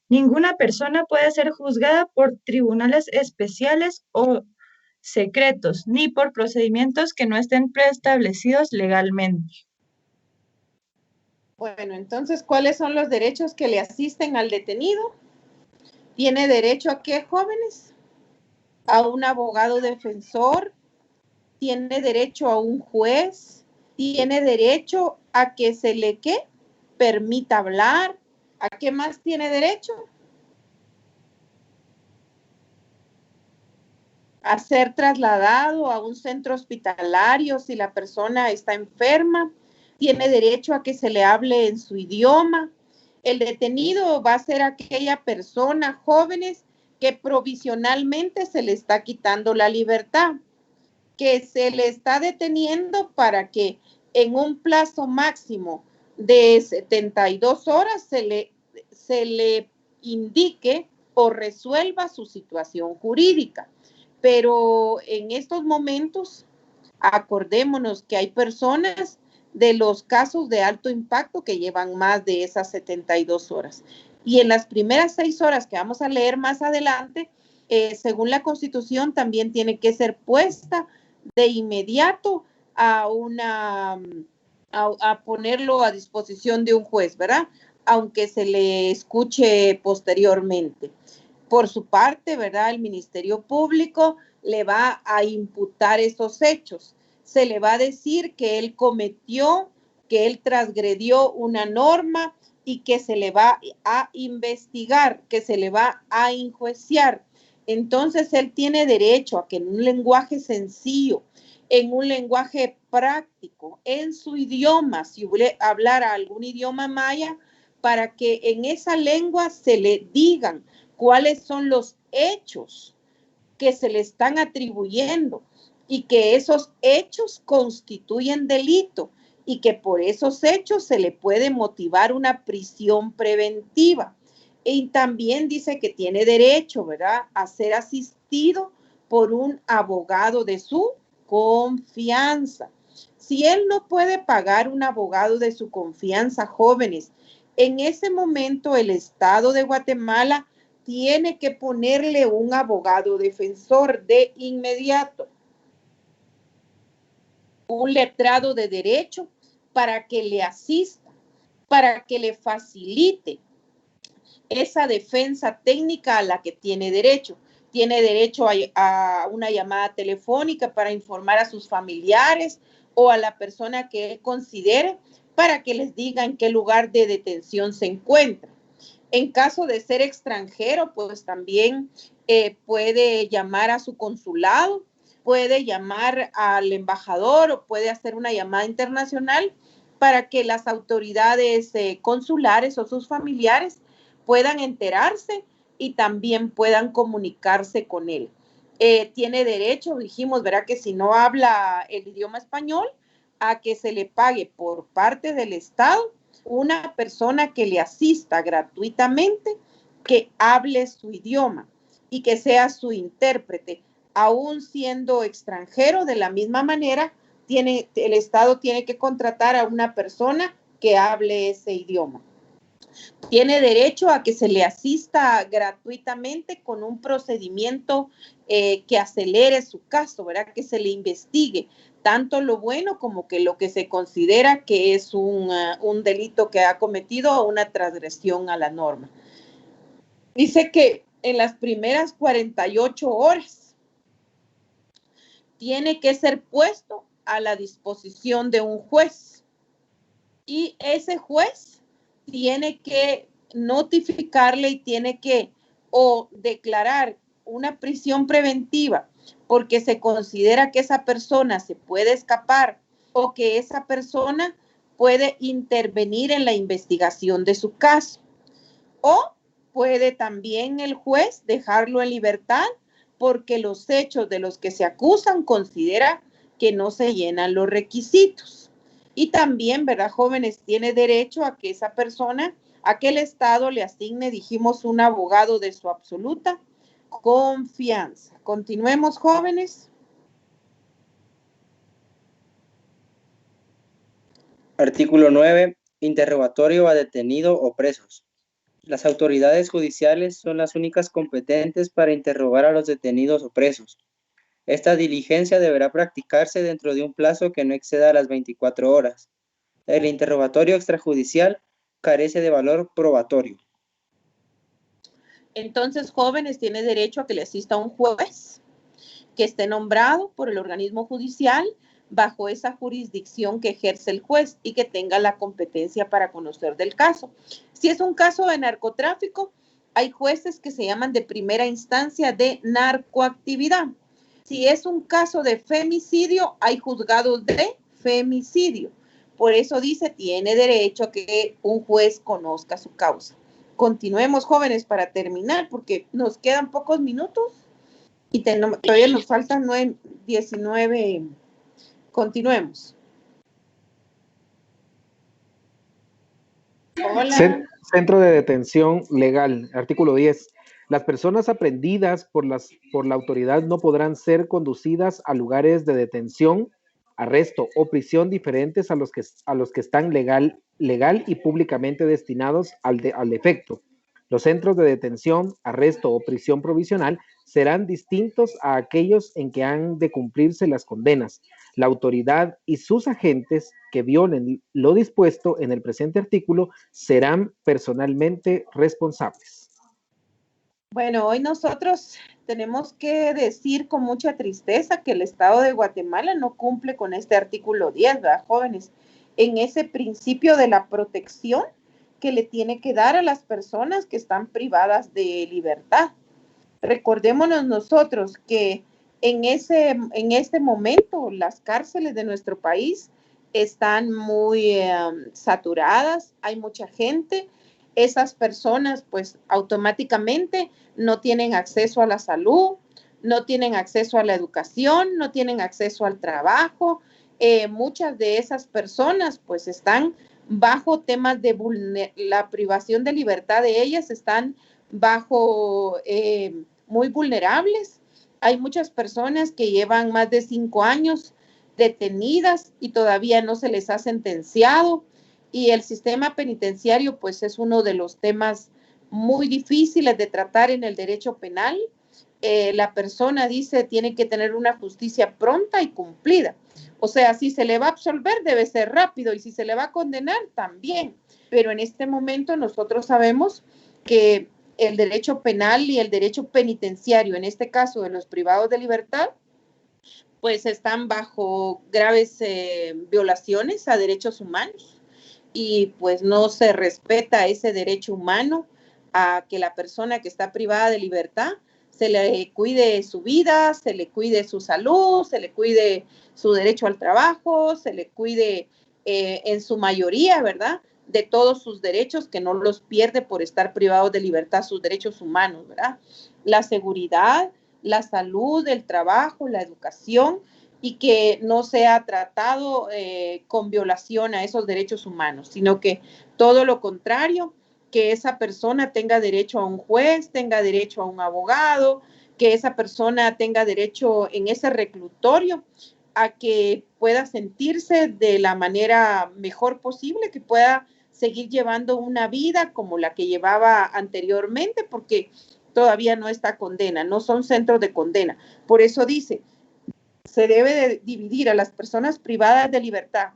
Ninguna persona puede ser juzgada por tribunales especiales o secretos, ni por procedimientos que no estén preestablecidos legalmente. Bueno, entonces, ¿cuáles son los derechos que le asisten al detenido? ¿Tiene derecho a qué, jóvenes? A un abogado defensor. ¿Tiene derecho a un juez? ¿Tiene derecho a que se le permita hablar? ¿A qué más tiene derecho? A ser trasladado a un centro hospitalario si la persona está enferma. Tiene derecho a que se le hable en su idioma. El detenido va a ser aquella persona, jóvenes, que provisionalmente se le está quitando la libertad. que se le está deteniendo para que en un plazo máximo de 72 horas se le indique o resuelva su situación jurídica. Pero en estos momentos, acordémonos que hay personas de los casos de alto impacto que llevan más de esas 72 horas. Y en las primeras 6 horas que vamos a leer más adelante, según la Constitución, también tiene que ser puesta de inmediato a ponerlo a disposición de un juez, ¿verdad? Aunque se le escuche posteriormente. Por su parte, ¿verdad? El Ministerio Público le va a imputar esos hechos. Se le va a decir que él cometió, que él transgredió una norma y que se le va a investigar, que se le va a enjuiciar. Entonces, él tiene derecho a que en un lenguaje sencillo, en un lenguaje práctico, en su idioma, si hablara algún idioma maya, para que en esa lengua se le digan cuáles son los hechos que se le están atribuyendo y que esos hechos constituyen delito y que por esos hechos se le puede motivar una prisión preventiva. Y también dice que tiene derecho, ¿verdad?, a ser asistido por un abogado de su confianza. Si él no puede pagar un abogado de su confianza, jóvenes, en ese momento el Estado de Guatemala tiene que ponerle un abogado defensor de inmediato, un letrado de derecho para que le asista, para que le facilite esa defensa técnica a la que tiene derecho. Tiene derecho a una llamada telefónica para informar a sus familiares o a la persona que él considere para que les diga en qué lugar de detención se encuentra. En caso de ser extranjero, pues también puede llamar a su consulado, puede llamar al embajador o puede hacer una llamada internacional para que las autoridades consulares o sus familiares puedan enterarse y también puedan comunicarse con él. Tiene derecho, dijimos, ¿verdad?, que si no habla el idioma español, a que se le pague por parte del Estado una persona que le asista gratuitamente, que hable su idioma y que sea su intérprete, aún siendo extranjero. De la misma manera, el Estado tiene que contratar a una persona que hable ese idioma. Tiene derecho a que se le asista gratuitamente con un procedimiento que acelere su caso, ¿verdad?, que se le investigue tanto lo bueno como que lo que se considera que es un delito que ha cometido o una transgresión a la norma. Dice que en las primeras 48 horas tiene que ser puesto a la disposición de un juez y ese juez tiene que notificarle y tiene que o declarar una prisión preventiva porque se considera que esa persona se puede escapar o que esa persona puede intervenir en la investigación de su caso. O puede también el juez dejarlo en libertad porque los hechos de los que se acusan considera que no se llenan los requisitos. Y también, ¿verdad, jóvenes? Tiene derecho a que esa persona, a que el Estado le asigne, dijimos, un abogado de su absoluta confianza. Continuemos, jóvenes. Artículo 9. Interrogatorio a detenido o presos. Las autoridades judiciales son las únicas competentes para interrogar a los detenidos o presos. Esta diligencia deberá practicarse dentro de un plazo que no exceda las 24 horas. El interrogatorio extrajudicial carece de valor probatorio. Entonces, jóvenes, tiene derecho a que le asista un juez que esté nombrado por el organismo judicial bajo esa jurisdicción que ejerce el juez y que tenga la competencia para conocer del caso. Si es un caso de narcotráfico, hay jueces que se llaman de primera instancia de narcoactividad. Si es un caso de femicidio, hay juzgados de femicidio. Por eso dice, tiene derecho a que un juez conozca su causa. Continuemos, jóvenes, para terminar, porque nos quedan pocos minutos Y todavía nos faltan 19. Continuemos. Hola. Centro de detención legal, artículo 10. Las personas aprendidas por la autoridad no podrán ser conducidas a lugares de detención, arresto o prisión diferentes a los que están legal y públicamente destinados al efecto. Los centros de detención, arresto o prisión provisional serán distintos a aquellos en que han de cumplirse las condenas. La autoridad y sus agentes que violen lo dispuesto en el presente artículo serán personalmente responsables. Bueno, hoy nosotros tenemos que decir con mucha tristeza que el Estado de Guatemala no cumple con este artículo 10, ¿verdad, jóvenes? En ese principio de la protección que le tiene que dar a las personas que están privadas de libertad. Recordémonos nosotros que en este momento las cárceles de nuestro país están muy saturadas, hay mucha gente. Esas personas pues automáticamente no tienen acceso a la salud, no tienen acceso a la educación, no tienen acceso al trabajo. Muchas de esas personas pues están bajo temas de la privación de libertad de ellas, están bajo muy vulnerables. Hay muchas personas que llevan más de 5 años detenidas y todavía no se les ha sentenciado. Y el sistema penitenciario, pues, es uno de los temas muy difíciles de tratar en el derecho penal. La persona dice tiene que tener una justicia pronta y cumplida. O sea, si se le va a absolver, debe ser rápido, y si se le va a condenar, también. Pero en este momento nosotros sabemos que el derecho penal y el derecho penitenciario, en este caso de los privados de libertad, pues están bajo graves violaciones a derechos humanos. Y pues no se respeta ese derecho humano a que la persona que está privada de libertad se le cuide su vida, se le cuide su salud, se le cuide su derecho al trabajo, se le cuide en su mayoría, ¿verdad?, de todos sus derechos, que no los pierde por estar privados de libertad, sus derechos humanos, ¿verdad? La seguridad, la salud, el trabajo, la educación, y que no sea tratado con violación a esos derechos humanos, sino que todo lo contrario, que esa persona tenga derecho a un juez, tenga derecho a un abogado, que esa persona tenga derecho en ese reclusorio a que pueda sentirse de la manera mejor posible, que pueda seguir llevando una vida como la que llevaba anteriormente, porque todavía no está condena, no son centros de condena. Por eso dice, se debe de dividir a las personas privadas de libertad,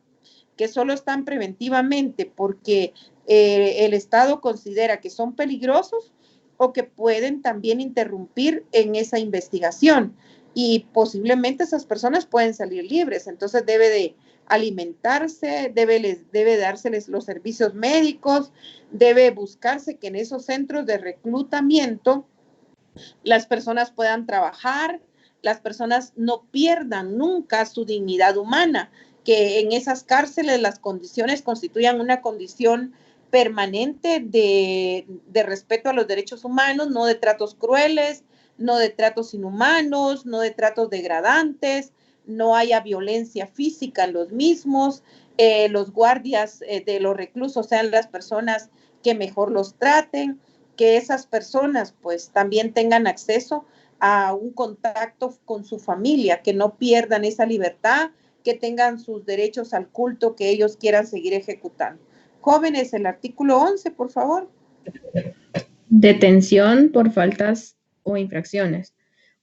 que solo están preventivamente porque el Estado considera que son peligrosos, o que pueden también interrumpir en esa investigación, y posiblemente esas personas pueden salir libres. Entonces debe de alimentarse, debe dárseles los servicios médicos, debe buscarse que en esos centros de reclutamiento las personas puedan trabajar, las personas no pierdan nunca su dignidad humana, que en esas cárceles las condiciones constituyan una condición permanente de respeto a los derechos humanos, no de tratos crueles, no de tratos inhumanos, no de tratos degradantes, no haya violencia física en los mismos, los guardias de los reclusos sean las personas que mejor los traten, que esas personas pues también tengan acceso a un contacto con su familia, que no pierdan esa libertad, que tengan sus derechos al culto que ellos quieran seguir ejecutando. Jóvenes, el artículo 11, por favor. Detención por faltas o infracciones.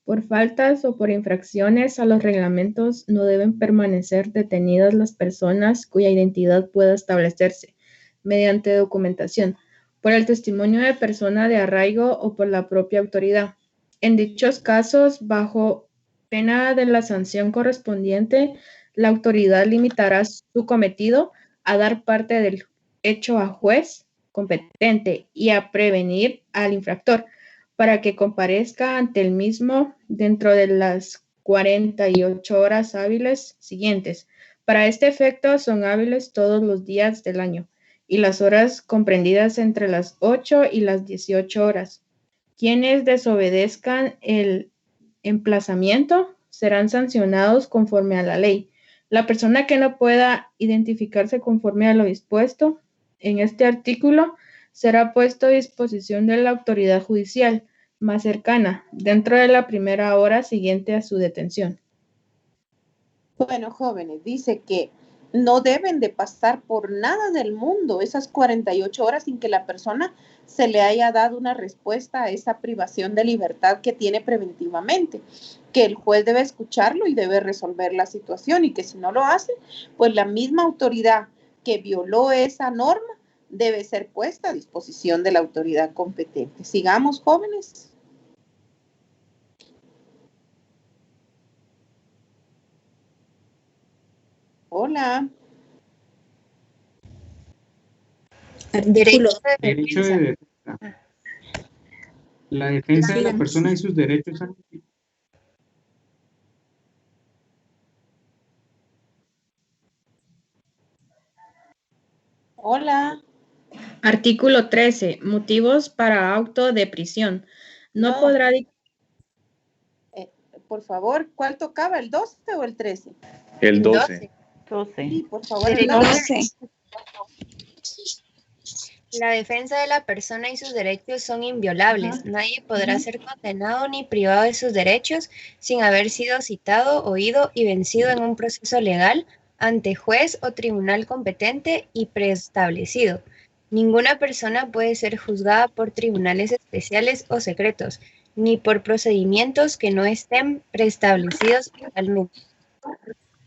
Por faltas o por infracciones a los reglamentos no deben permanecer detenidas las personas cuya identidad pueda establecerse mediante documentación, por el testimonio de persona de arraigo o por la propia autoridad. En dichos casos, bajo pena de la sanción correspondiente, la autoridad limitará su cometido a dar parte del hecho a juez competente y a prevenir al infractor para que comparezca ante el mismo dentro de las 48 horas hábiles siguientes. Para este efecto son hábiles todos los días del año y las horas comprendidas entre las 8 y las 18 horas. Quienes desobedezcan en emplazamiento serán sancionados conforme a la ley. La persona que no pueda identificarse conforme a lo dispuesto en este artículo será puesto a disposición de la autoridad judicial más cercana dentro de la primera hora siguiente a su detención. Bueno, jóvenes, dice que no deben de pasar por nada del mundo esas 48 horas sin que la persona se le haya dado una respuesta a esa privación de libertad que tiene preventivamente, que el juez debe escucharlo y debe resolver la situación, y que si no lo hace, pues la misma autoridad que violó esa norma debe ser puesta a disposición de la autoridad competente. Sigamos, jóvenes. Hola. Derecho de Derecho de defensa. defensa. La defensa de la persona y sus derechos. Hola. Artículo 13. Motivos para auto de prisión. No podrá por favor, ¿cuál tocaba? ¿El 12 o el 13? El 12. Sí, por favor, el Derecho 12. La defensa de la persona y sus derechos son inviolables. Nadie podrá ser condenado ni privado de sus derechos sin haber sido citado, oído y vencido en un proceso legal ante juez o tribunal competente y preestablecido. Ninguna persona puede ser juzgada por tribunales especiales o secretos, ni por procedimientos que no estén preestablecidos legalmente.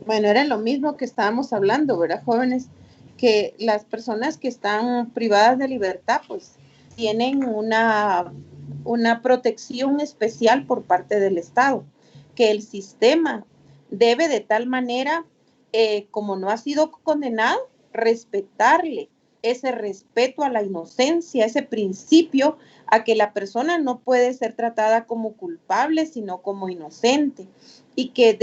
Bueno, era lo mismo que estábamos hablando, ¿verdad, jóvenes? Que las personas que están privadas de libertad, pues, tienen una protección especial por parte del Estado, que el sistema debe de tal manera, como no ha sido condenado, respetarle ese respeto a la inocencia, ese principio a que la persona no puede ser tratada como culpable, sino como inocente, y que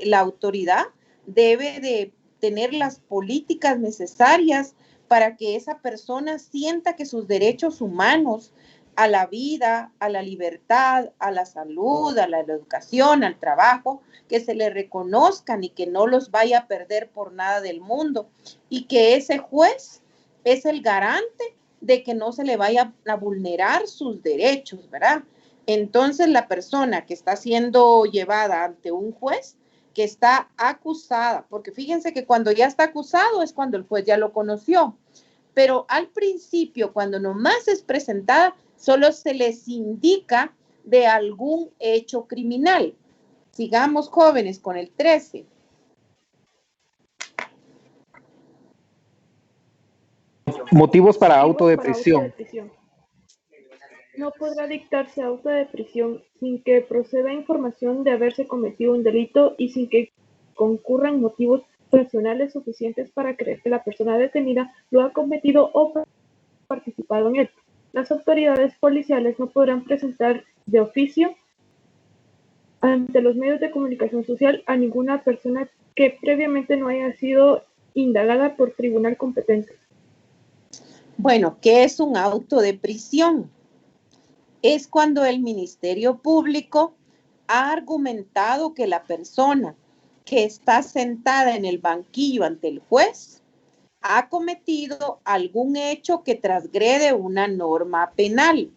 la autoridad debe de tener las políticas necesarias para que esa persona sienta que sus derechos humanos a la vida, a la libertad, a la salud, a la educación, al trabajo, que se le reconozcan y que no los vaya a perder por nada del mundo, y que ese juez es el garante de que no se le vaya a vulnerar sus derechos, ¿verdad? Entonces la persona que está siendo llevada ante un juez, que está acusada, porque fíjense que cuando ya está acusado es cuando el juez ya lo conoció, pero al principio, cuando nomás es presentada, solo se les indica de algún hecho criminal. Sigamos, jóvenes, con el 13. Motivos para auto de prisión. No podrá dictarse auto de prisión sin que proceda información de haberse cometido un delito y sin que concurran motivos racionales suficientes para creer que la persona detenida lo ha cometido o participado en él. Las autoridades policiales no podrán presentar de oficio ante los medios de comunicación social a ninguna persona que previamente no haya sido indagada por tribunal competente. Bueno, ¿qué es un auto de prisión? Es cuando el Ministerio Público ha argumentado que la persona que está sentada en el banquillo ante el juez ha cometido algún hecho que transgrede una norma penal.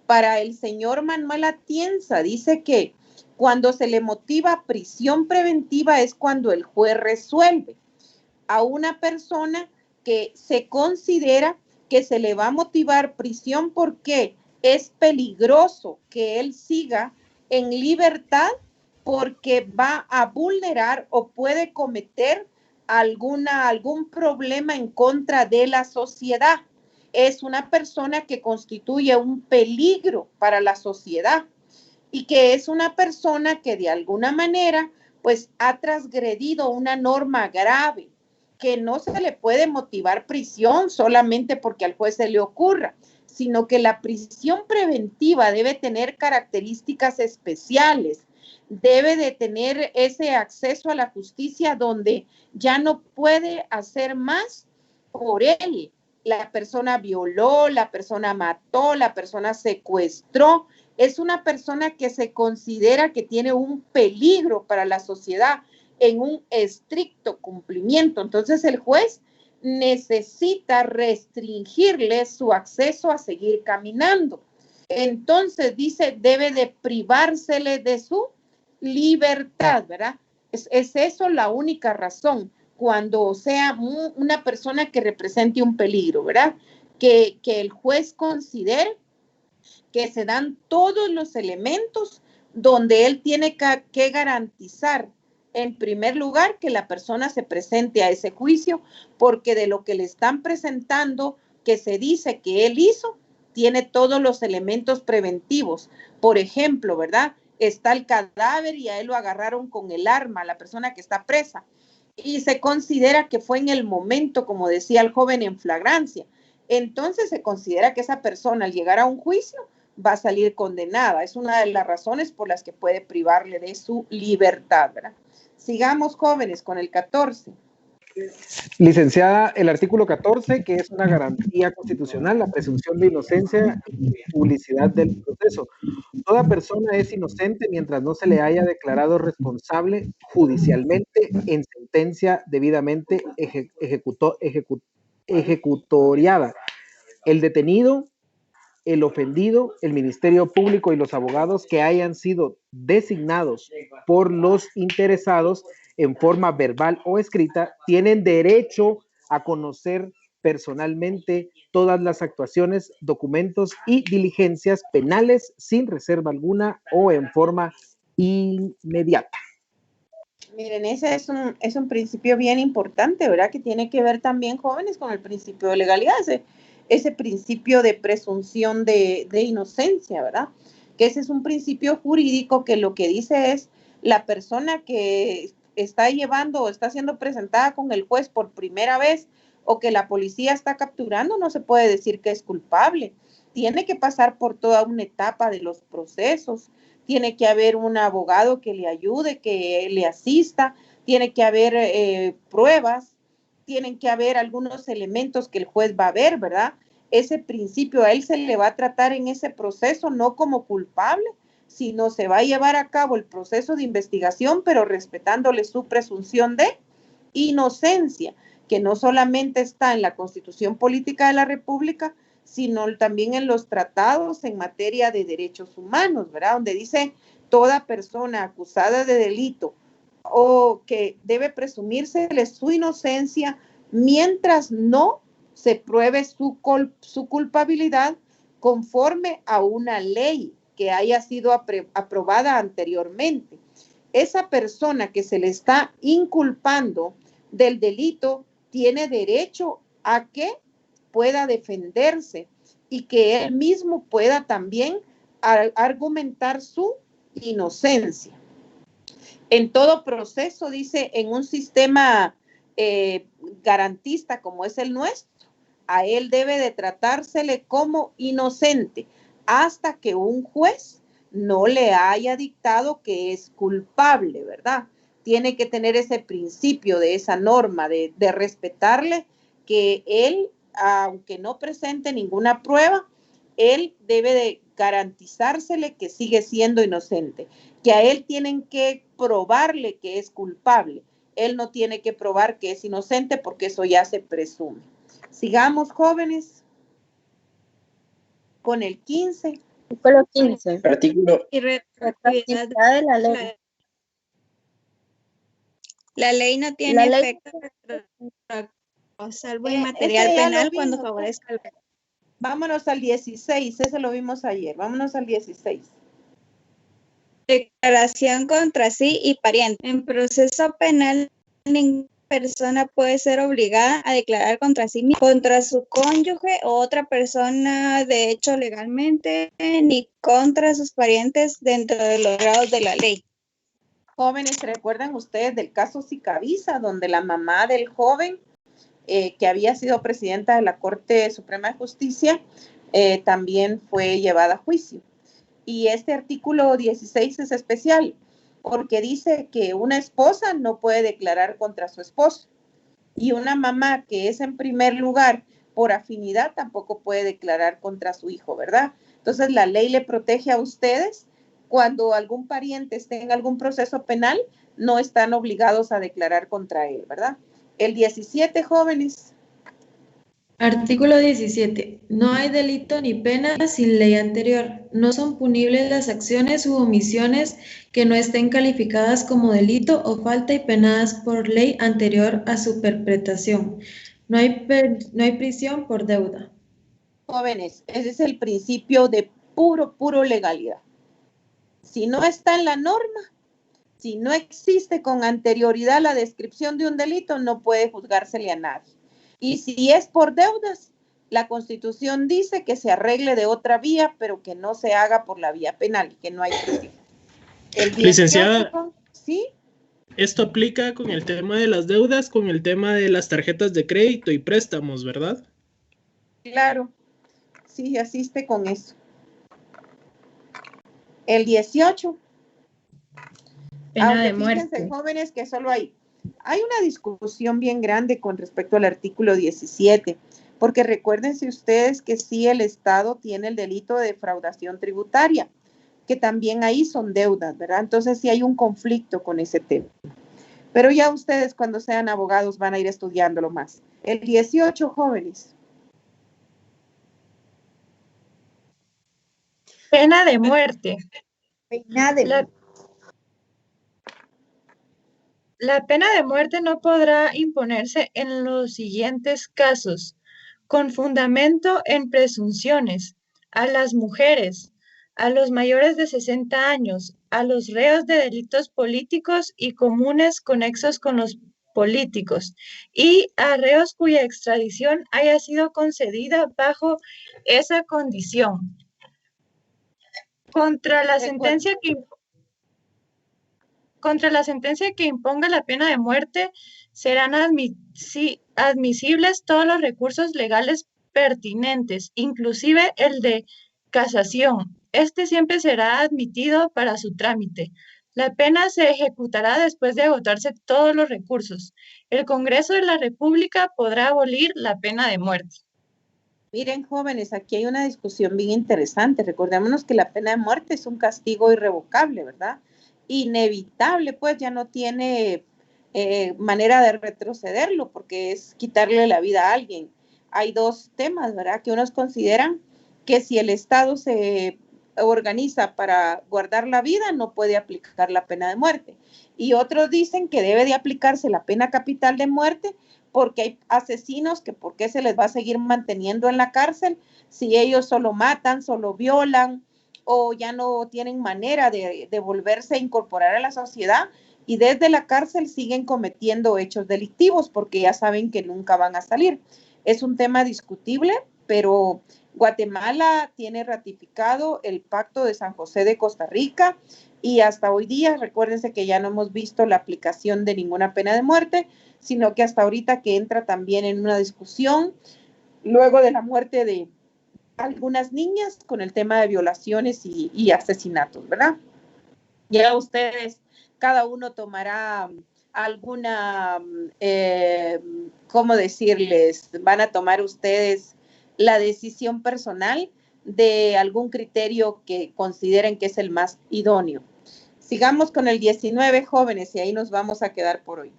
Para el señor Manuel Atienza, dice que cuando se le motiva prisión preventiva es cuando el juez resuelve a una persona que se considera que se le va a motivar prisión porque es peligroso que él siga en libertad, porque va a vulnerar o puede cometer algún problema en contra de la sociedad. Es una persona que constituye un peligro para la sociedad y que es una persona que de alguna manera pues ha transgredido una norma grave, que no se le puede motivar prisión solamente porque al juez se le ocurra, sino que la prisión preventiva debe tener características especiales, debe de tener ese acceso a la justicia donde ya no puede hacer más por él la persona violó, la persona mató, la persona secuestró. Es una persona que se considera que tiene un peligro para la sociedad en un estricto cumplimiento. Entonces el juez necesita restringirle su acceso a seguir caminando. Entonces dice, debe de privársele de su libertad, ¿verdad? Es eso la única razón, cuando sea una persona que represente un peligro, ¿verdad? Que el juez considere que se dan todos los elementos donde él tiene que garantizar, en primer lugar, que la persona se presente a ese juicio, porque de lo que le están presentando, que se dice que él hizo, tiene todos los elementos preventivos. Por ejemplo, ¿verdad? Está el cadáver y a él lo agarraron con el arma, la persona que está presa, y se considera que fue en el momento, como decía el joven, en flagrancia. Entonces se considera que esa persona, al llegar a un juicio, va a salir condenada. Es una de las razones por las que puede privarle de su libertad, ¿verdad? Sigamos, jóvenes, con el 14. Licenciada, el artículo 14, que es una garantía constitucional, la presunción de inocencia y publicidad del proceso. Toda persona es inocente mientras no se le haya declarado responsable judicialmente en sentencia debidamente ejecutoriada. El detenido, el ofendido, el Ministerio Público y los abogados que hayan sido designados por los interesados en forma verbal o escrita tienen derecho a conocer personalmente todas las actuaciones, documentos y diligencias penales sin reserva alguna o en forma inmediata. Miren, ese es un principio bien importante, ¿verdad? Que tiene que ver también, jóvenes, con el principio de legalidad, ese principio de presunción de inocencia, ¿verdad? Que ese es un principio jurídico que lo que dice es la persona que está llevando o está siendo presentada con el juez por primera vez o que la policía está capturando, no se puede decir que es culpable. Tiene que pasar por toda una etapa de los procesos. Tiene que haber un abogado que le ayude, que le asista, tiene que haber pruebas, tienen que haber algunos elementos que el juez va a ver, ¿verdad? Ese principio a él se le va a tratar en ese proceso no como culpable, sino se va a llevar a cabo el proceso de investigación, pero respetándole su presunción de inocencia, que no solamente está en la Constitución Política de la República, sino también en los tratados en materia de derechos humanos, ¿verdad? Donde dice toda persona acusada de delito o que debe presumírsele su inocencia mientras no se pruebe su culpabilidad conforme a una ley que haya sido aprobada anteriormente. Esa persona que se le está inculpando del delito tiene derecho a que pueda defenderse y que él mismo pueda también argumentar su inocencia. En todo proceso, dice, en un sistema garantista como es el nuestro, a él debe de tratársele como inocente hasta que un juez no le haya dictado que es culpable, ¿verdad? Tiene que tener ese principio de esa norma de respetarle que él, aunque no presente ninguna prueba, él debe de garantizársele que sigue siendo inocente, que a él tienen que probarle que es culpable. Él no tiene que probar que es inocente porque eso ya se presume. Sigamos, jóvenes, con el 15. Con los 15. Artículo. Y retroactividad de la ley. La ley no tiene La ley- efecto salvo en material ese ya lo penal vimos, cuando ¿no? favorezca al Vámonos al 16, ese lo vimos ayer. Vámonos al 16. declaración contra sí y pariente. En proceso penal, ninguna persona puede ser obligada a declarar contra sí misma, contra su cónyuge o otra persona de hecho legalmente, ni contra sus parientes dentro de los grados de la ley. Jóvenes, ¿se recuerdan ustedes del caso Sicavisa, donde la mamá del joven que había sido presidenta de la Corte Suprema de Justicia también fue llevada a juicio? Y este artículo 16 es especial porque dice que una esposa no puede declarar contra su esposo y una mamá que es en primer lugar por afinidad tampoco puede declarar contra su hijo, ¿verdad? Entonces la ley le protege a ustedes. Cuando algún pariente esté en algún proceso penal, no están obligados a declarar contra él, ¿verdad? El 17, jóvenes. Artículo 17. No hay delito ni pena sin ley anterior. No son punibles las acciones u omisiones que no estén calificadas como delito o falta y penadas por ley anterior a su perpetración. No hay prisión por deuda. Jóvenes, ese es el principio de puro legalidad. Si no está en la norma, si no existe con anterioridad la descripción de un delito, no puede juzgársele a nadie. Y si es por deudas, la Constitución dice que se arregle de otra vía, pero que no se haga por la vía penal, que no hay prisión. Licenciada, ¿sí? Esto aplica con el tema de las deudas, con el tema de las tarjetas de crédito y préstamos, ¿verdad? Claro, sí, asiste con eso. El 18. Pena de Fíjense, muerte. jóvenes, que solo hay una discusión bien grande con respecto al artículo 17, porque recuérdense ustedes que sí el Estado tiene el delito de defraudación tributaria, que también ahí son deudas, ¿verdad? Entonces sí hay un conflicto con ese tema. Pero ya ustedes cuando sean abogados van a ir estudiándolo más. El 18, jóvenes. Pena de muerte. Pena de muerte. La pena de muerte no podrá imponerse en los siguientes casos: con fundamento en presunciones, a las mujeres, a los mayores de 60 años, a los reos de delitos políticos y comunes conexos con los políticos, y a reos cuya extradición haya sido concedida bajo esa condición. Contra la sentencia que imponga la pena de muerte, serán admisibles todos los recursos legales pertinentes, inclusive el de casación. Este siempre será admitido para su trámite. La pena se ejecutará después de agotarse todos los recursos. El Congreso de la República podrá abolir la pena de muerte. Miren, jóvenes, aquí hay una discusión bien interesante. Recordémonos que la pena de muerte es un castigo irrevocable, ¿verdad? Inevitable, pues ya no tiene manera de retrocederlo porque es quitarle la vida a alguien. Hay dos temas, ¿verdad? Que unos consideran que si el Estado se organiza para guardar la vida, no puede aplicar la pena de muerte. Y otros dicen que debe de aplicarse la pena capital de muerte porque hay asesinos que por qué se les va a seguir manteniendo en la cárcel si ellos solo matan, solo violan, o ya no tienen manera de volverse a incorporar a la sociedad y desde la cárcel siguen cometiendo hechos delictivos porque ya saben que nunca van a salir. Es un tema discutible, pero Guatemala tiene ratificado el Pacto de San José de Costa Rica y hasta hoy día, recuérdense que ya no hemos visto la aplicación de ninguna pena de muerte, sino que hasta ahorita que entra también en una discusión luego de la muerte de algunas niñas con el tema de violaciones y asesinatos, ¿verdad? Ya ustedes, cada uno tomará alguna, ¿cómo decirles? Van a tomar ustedes la decisión personal de algún criterio que consideren que es el más idóneo. Sigamos con el 19, jóvenes, y ahí nos vamos a quedar por hoy.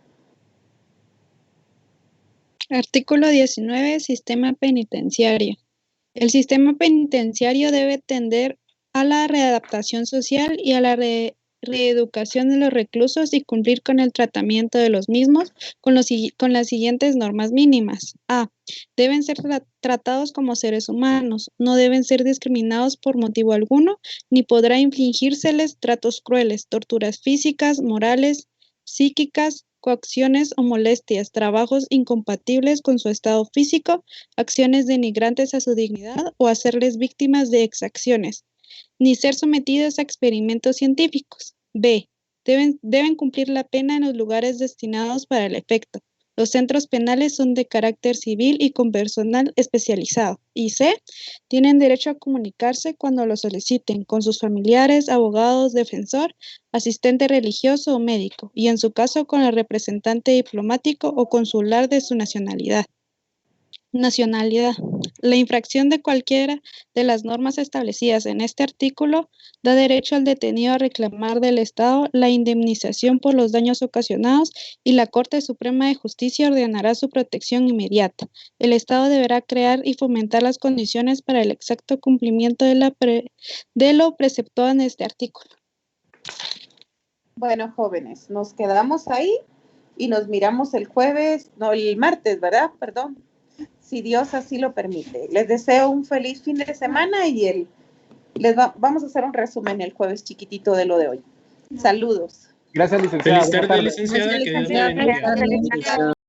Artículo 19. Sistema penitenciario. El sistema penitenciario debe tender a la readaptación social y a la reeducación de los reclusos y cumplir con el tratamiento de los mismos con las siguientes normas mínimas. A. Deben ser tratados como seres humanos, no deben ser discriminados por motivo alguno, ni podrá infligírseles tratos crueles, torturas físicas, morales, psíquicas, coacciones o molestias, trabajos incompatibles con su estado físico, acciones denigrantes a su dignidad o hacerles víctimas de exacciones, ni ser sometidos a experimentos científicos. B. Deben cumplir la pena en los lugares destinados para el efecto. Los centros penales son de carácter civil y con personal especializado. Y C. Tienen derecho a comunicarse cuando lo soliciten con sus familiares, abogados, defensor, asistente religioso o médico, y en su caso con el representante diplomático o consular de su nacionalidad. nacionalidad. La infracción de cualquiera de las normas establecidas en este artículo da derecho al detenido a reclamar del Estado la indemnización por los daños ocasionados y la Corte Suprema de Justicia ordenará su protección inmediata. El Estado deberá crear y fomentar las condiciones para el exacto cumplimiento de lo preceptuado en este artículo. Bueno, jóvenes, nos quedamos ahí y nos miramos el martes, ¿verdad? Perdón. Si Dios así lo permite. Les deseo un feliz fin de semana y vamos a hacer un resumen el jueves chiquitito de lo de hoy. Saludos. Gracias, licenciada. Feliz tarde, licenciada. Que Dios la bendiga.